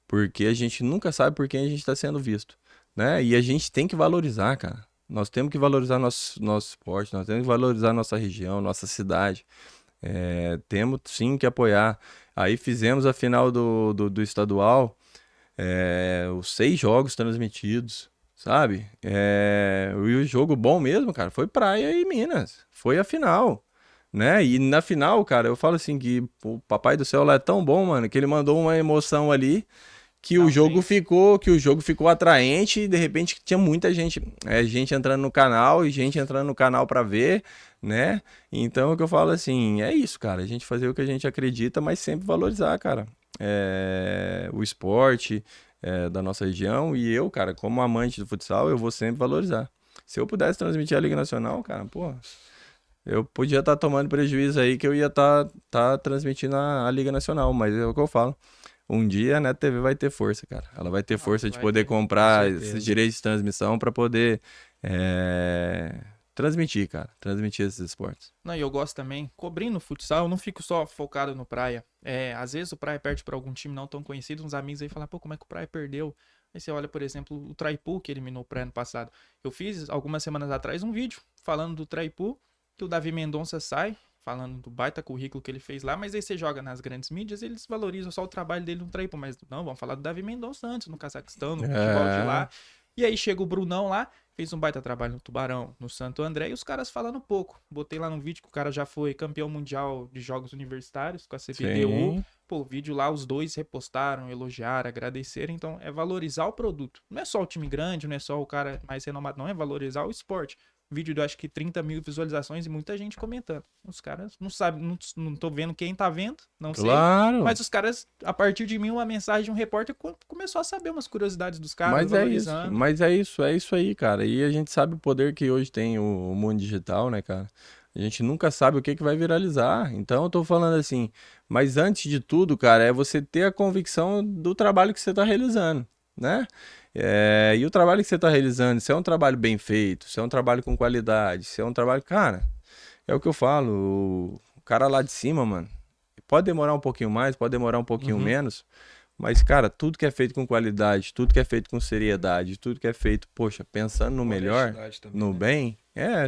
[SPEAKER 4] porque a gente nunca sabe por quem a gente está sendo visto, né? E a gente tem que valorizar, cara. Nós temos que valorizar nosso esporte, nós temos que valorizar nossa região, nossa cidade. Temos sim que apoiar. Aí fizemos a final do estadual, os 6 jogos transmitidos, sabe? E o jogo bom mesmo, cara, foi Praia e Minas. Foi a final, né? E na final, cara, eu falo assim que o Papai do Céu lá é tão bom, mano, que ele mandou uma emoção ali que o jogo ficou atraente e de repente tinha muita gente, gente entrando no canal e gente entrando no canal pra ver, né? Então o que eu falo assim, é isso, cara, a gente fazer o que a gente acredita, mas sempre valorizar, cara, o esporte da nossa região e eu, cara, como amante do futsal, eu vou sempre valorizar. Se eu pudesse transmitir a Liga Nacional, cara, pô, eu podia estar tomando prejuízo aí que eu ia estar transmitindo a Liga Nacional, mas é o que eu falo. Um dia a Net TV vai ter força, cara. Ela vai ter força de
[SPEAKER 2] vai
[SPEAKER 4] poder
[SPEAKER 2] ter,
[SPEAKER 4] comprar
[SPEAKER 3] com certeza.
[SPEAKER 4] esses direitos de transmissão para poder transmitir, cara. Transmitir esses esportes.
[SPEAKER 2] Não, e eu gosto também, cobrindo futsal, eu não fico só focado no Praia. Às vezes o Praia perde para algum time não tão conhecido, uns amigos aí falam, pô, como é que o Praia perdeu? Aí você olha, por exemplo, o Traipu, que eliminou o Praia no passado. Eu fiz, algumas semanas atrás, um vídeo falando do Traipu, que o Davi Mendonça sai, falando do baita currículo que ele fez lá, mas aí você joga nas grandes mídias, eles valorizam só o trabalho dele no Traipu, mas não, vamos falar do Davi Mendonça antes, no Cazaquistão, no futebol de lá. E aí chega o Brunão lá, fez um baita trabalho no Tubarão, no Santo André, e os caras falando pouco. Botei lá no vídeo que o cara já foi campeão mundial de jogos universitários com a CBDU.
[SPEAKER 4] Sim.
[SPEAKER 2] Pô, o vídeo lá, os dois repostaram, elogiaram, agradeceram. Então, é valorizar o produto. Não é só o time grande, não é só o cara mais renomado, não. É valorizar o esporte. Vídeo de acho que 30 mil visualizações e muita gente comentando. Os caras não sabem, não tô vendo quem tá vendo, não sei.
[SPEAKER 4] Claro.
[SPEAKER 2] Mas os caras, a partir de mim, uma mensagem de um repórter começou a saber umas curiosidades dos caras,
[SPEAKER 4] Mas é isso,
[SPEAKER 2] valorizando.
[SPEAKER 4] é isso aí, cara. E a gente sabe o poder que hoje tem o mundo digital, né, cara? A gente nunca sabe o que que vai viralizar. Então eu tô falando assim, mas antes de tudo, cara, é você ter a convicção do trabalho que você tá realizando, né? E o trabalho que você tá realizando, se é um trabalho bem feito, se é um trabalho com qualidade, se é um trabalho, cara, é o que eu falo, o cara lá de cima, mano, pode demorar um pouquinho mais, pode demorar um pouquinho menos, mas, cara, tudo que é feito com qualidade, tudo que é feito com seriedade, tudo que é feito, poxa, pensando no melhor,
[SPEAKER 3] Honestidade também,
[SPEAKER 4] no
[SPEAKER 3] né?
[SPEAKER 4] bem,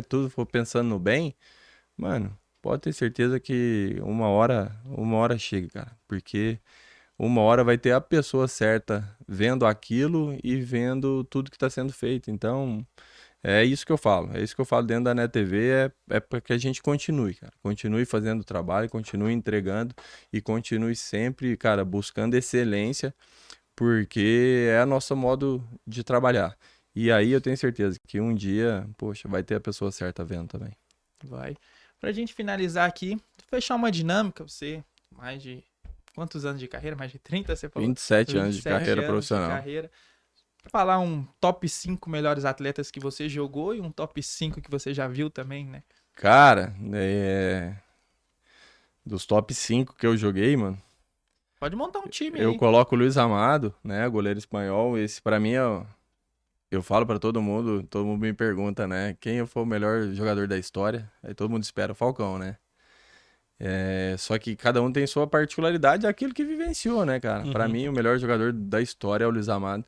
[SPEAKER 4] tudo for pensando no bem, mano, pode ter certeza que uma hora chega, cara, porque uma hora vai ter a pessoa certa vendo aquilo e vendo tudo que está sendo feito. Então, é isso que eu falo. É isso que eu falo dentro da Net TV, é para que a gente continue, cara. Continue fazendo o trabalho, continue entregando e continue sempre, cara, buscando excelência, porque é o nosso modo de trabalhar. E aí eu tenho certeza que um dia, poxa, vai ter a pessoa certa vendo também.
[SPEAKER 2] Vai. Pra gente finalizar aqui, fechar uma dinâmica, você, mais de quantos anos de carreira? Mais de 30, você falou?
[SPEAKER 4] 27 anos de
[SPEAKER 2] 27
[SPEAKER 4] carreira
[SPEAKER 2] anos
[SPEAKER 4] profissional.
[SPEAKER 2] De carreira. Falar um top 5 melhores atletas que você jogou e um top 5 que você já viu também, né?
[SPEAKER 4] Cara, dos top 5 que eu joguei, mano,
[SPEAKER 2] Pode montar um time
[SPEAKER 4] eu
[SPEAKER 2] aí.
[SPEAKER 4] coloco o Luiz Amado, né, goleiro espanhol. Esse pra mim eu falo pra todo mundo me pergunta, né, quem foi o melhor jogador da história? Aí todo mundo espera o Falcão, né? Só que cada um tem sua particularidade, aquilo que vivenciou, né, cara? Pra mim o melhor jogador da história é o Luiz Amado,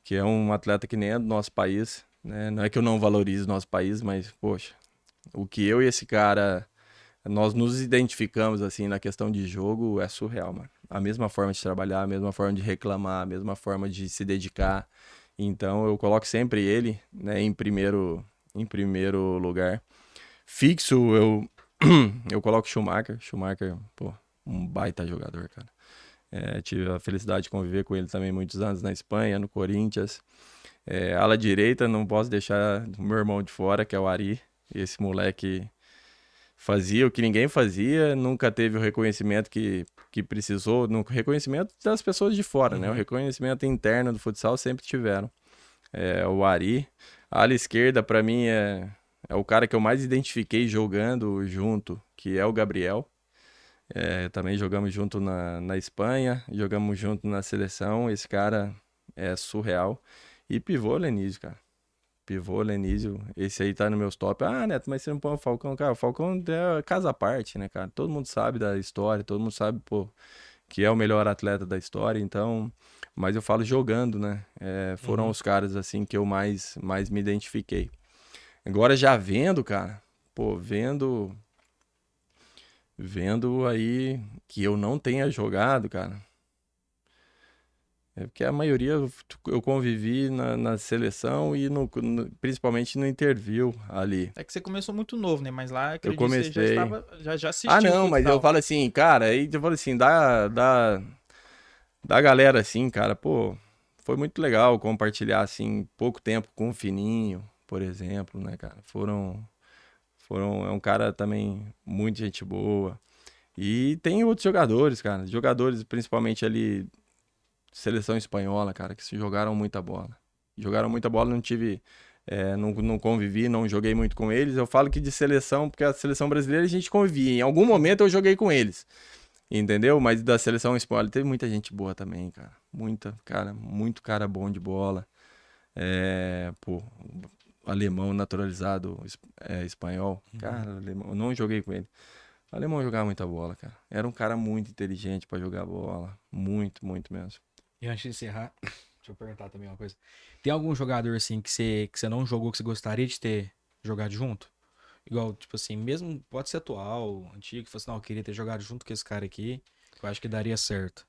[SPEAKER 4] que é um atleta que nem é do nosso país, né? Não é que eu não valorize o nosso país, mas poxa, o que eu e esse cara nós nos identificamos assim na questão de jogo é surreal, mano. A mesma forma de trabalhar, a mesma forma de reclamar, a mesma forma de se dedicar. Então eu coloco sempre ele, né, em primeiro lugar. Fixo eu coloco Schumacher. Schumacher, pô, um baita jogador, cara. Tive a felicidade de conviver com ele também muitos anos na Espanha, no Corinthians. Ala direita, não posso deixar o meu irmão de fora, que é o Ari. Esse moleque fazia o que ninguém fazia, nunca teve o reconhecimento que precisou, no reconhecimento das pessoas de fora, né? O reconhecimento interno do futsal sempre tiveram. O Ari. A ala esquerda, pra mim, é o cara que eu mais identifiquei jogando junto, que é o Gabriel. Também jogamos junto na Espanha, jogamos junto na seleção. Esse cara é surreal. E pivô, Lenise, cara. Pivô, Lenísio, esse aí tá no meus top. Ah, Neto, mas você não põe o Falcão? Cara, o Falcão é casa à parte, né, cara? Todo mundo sabe da história, todo mundo sabe, pô, que é o melhor atleta da história, então... Mas eu falo jogando, né? Foram os caras, assim, que eu mais me identifiquei. Agora já vendo, cara, pô, vendo aí que eu não tenha jogado, cara. É porque a maioria eu convivi na seleção e principalmente no interview ali.
[SPEAKER 2] É que você começou muito novo, né? Mas lá,
[SPEAKER 4] Eu
[SPEAKER 2] acredito que você já
[SPEAKER 4] comecei.
[SPEAKER 2] estava, já
[SPEAKER 4] Ah,
[SPEAKER 2] assistiu
[SPEAKER 4] não, mas eu
[SPEAKER 2] futsal.
[SPEAKER 4] falo assim, cara, aí eu falo assim, da galera assim, cara, pô, foi muito legal compartilhar assim pouco tempo com o Fininho, por exemplo, né, cara? É um cara também muito gente boa. E tem outros jogadores, cara, jogadores principalmente ali seleção espanhola, cara, que se jogaram muita bola. Jogaram muita bola, não tive, não convivi, não joguei muito com eles. Eu falo que de seleção, porque a seleção brasileira a gente convivia. Em algum momento eu joguei com eles, entendeu? Mas da seleção espanhola teve muita gente boa também, cara. Muito cara bom de bola. Pô, alemão naturalizado espanhol. Cara, alemão, eu não joguei com ele. O alemão jogava muita bola, cara. Era um cara muito inteligente pra jogar bola. Muito, muito mesmo.
[SPEAKER 3] E antes de encerrar, deixa eu perguntar também uma coisa. Tem algum jogador assim que você não jogou que você gostaria de ter jogado junto? Igual, tipo assim, mesmo pode ser atual, antigo, que fosse, não, eu queria ter jogado junto com esse cara aqui, que eu acho que daria certo.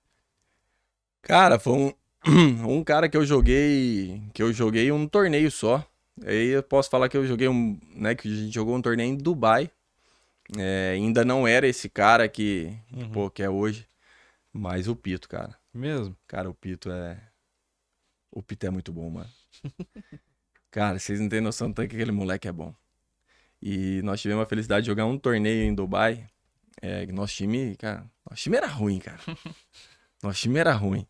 [SPEAKER 4] Cara, foi um cara que eu joguei um torneio só. Aí eu posso falar que eu joguei né, que a gente jogou um torneio em Dubai. Ainda não era esse cara pô, que é hoje, mas o Pito, cara.
[SPEAKER 3] Mesmo?
[SPEAKER 4] Cara, o Pito é muito bom, mano. Cara, vocês não têm noção do tanto que aquele moleque é bom. E nós tivemos a felicidade de jogar um torneio em Dubai. Nosso time era ruim, cara. Nosso time era ruim.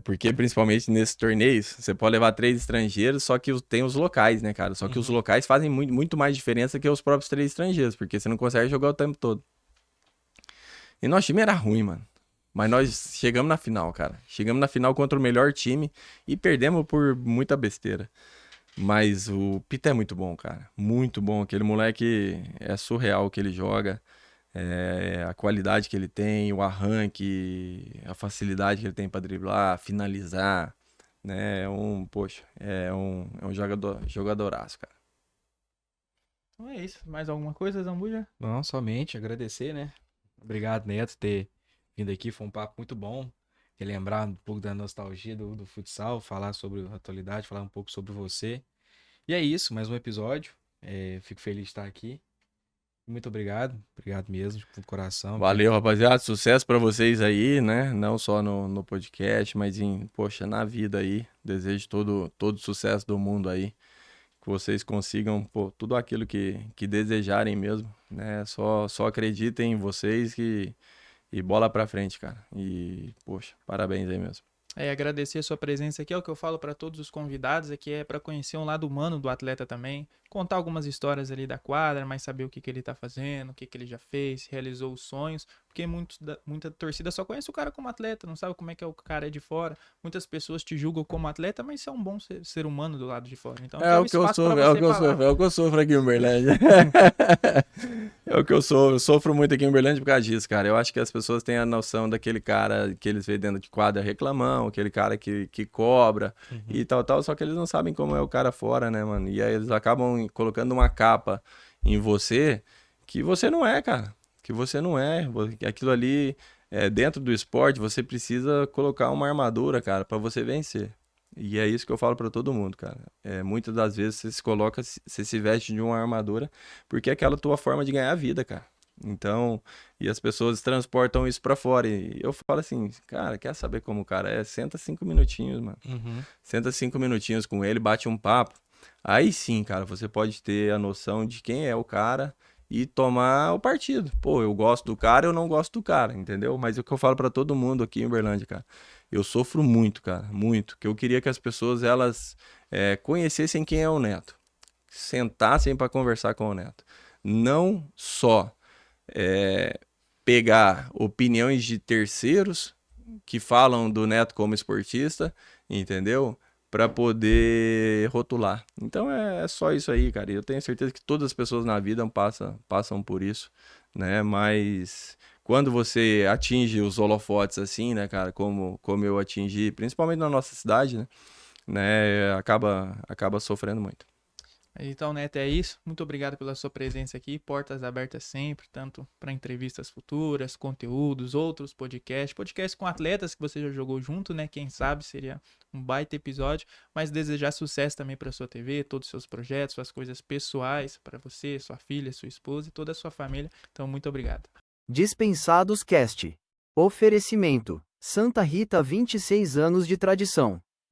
[SPEAKER 4] Porque principalmente nesses torneios, você pode levar 3 estrangeiros, só que tem os locais, né, cara? Só que os locais fazem muito, muito mais diferença que os próprios 3 estrangeiros, porque você não consegue jogar o tempo todo. E nosso time era ruim, mano. Mas nós chegamos na final, cara. Chegamos na final contra o melhor time e perdemos por muita besteira. Mas o Pita é muito bom, cara. Muito bom. Aquele moleque é surreal o que ele joga. A qualidade que ele tem, o arranque, a facilidade que ele tem pra driblar, finalizar, né? Poxa, é um jogadoraço, cara.
[SPEAKER 2] Então é isso. Mais alguma coisa, Zambuja?
[SPEAKER 3] Não, somente agradecer, né? Obrigado, Neto, ter vindo aqui. Foi um papo muito bom. Relembrar um pouco da nostalgia do futsal, falar sobre a atualidade, falar um pouco sobre você. E é isso, mais um episódio. Fico feliz de estar aqui. Muito obrigado. Obrigado mesmo, de coração.
[SPEAKER 4] Valeu, rapaziada. Sucesso pra vocês aí, né? Não só no podcast, mas poxa, na vida aí. Desejo todo sucesso do mundo aí. Que vocês consigam, pô, tudo aquilo que desejarem mesmo, né? Só acreditem em vocês e bola pra frente, cara. E, poxa, parabéns aí mesmo.
[SPEAKER 2] Agradecer a sua presença aqui, é o que eu falo para todos os convidados aqui, é para conhecer um lado humano do atleta também, contar algumas histórias ali da quadra, mas saber o que ele tá fazendo, o que ele já fez, realizou os sonhos, porque muita torcida só conhece o cara como atleta, não sabe como é que o cara é de fora. Muitas pessoas te julgam como atleta, mas você é um bom ser humano do lado de fora. Então,
[SPEAKER 4] É o que eu sofro aqui em Uberlândia. É o que eu sofro muito aqui em Uberlândia por causa disso, cara. Eu acho que as pessoas têm a noção daquele cara que eles veem dentro de quadra reclamão, aquele cara que cobra e tal, só que eles não sabem como é o cara fora, né, mano? E aí eles acabam colocando uma capa em você que você não é, cara. Que você não é. Aquilo ali, dentro do esporte, você precisa colocar uma armadura, cara, pra você vencer. E é isso que eu falo pra todo mundo, cara. Muitas das vezes você se veste de uma armadura porque é aquela tua forma de ganhar a vida, cara. Então, e as pessoas transportam isso pra fora. E eu falo assim, cara, quer saber como o cara é? Senta 5 minutinhos, mano. Senta 5 minutinhos com ele, bate um papo. Aí sim, cara, você pode ter a noção de quem é o cara e tomar o partido. Pô, eu gosto do cara, eu não gosto do cara, entendeu? Mas é o que eu falo pra todo mundo aqui em Uberlândia, cara. Eu sofro muito, cara, muito. Que eu queria que as pessoas, elas conhecessem quem é o Neto. Sentassem pra conversar com o Neto. Não só pegar opiniões de terceiros que falam do Neto como esportista, entendeu? para poder rotular. Então é só isso aí, cara. E eu tenho certeza que todas as pessoas na vida passam por isso, né? Mas quando você atinge os holofotes assim, né, cara, como eu atingi, principalmente na nossa cidade, né, acaba sofrendo muito.
[SPEAKER 2] Então, Neto, é isso. Muito obrigado pela sua presença aqui. Portas abertas sempre, tanto para entrevistas futuras, conteúdos, outros podcasts com atletas que você já jogou junto, né? Quem sabe seria um baita episódio. Mas desejar sucesso também para sua TV, todos os seus projetos, suas coisas pessoais, para você, sua filha, sua esposa e toda a sua família. Então, muito obrigado.
[SPEAKER 1] Dispensados Cast. Oferecimento: Santa Rita, 26 anos de tradição.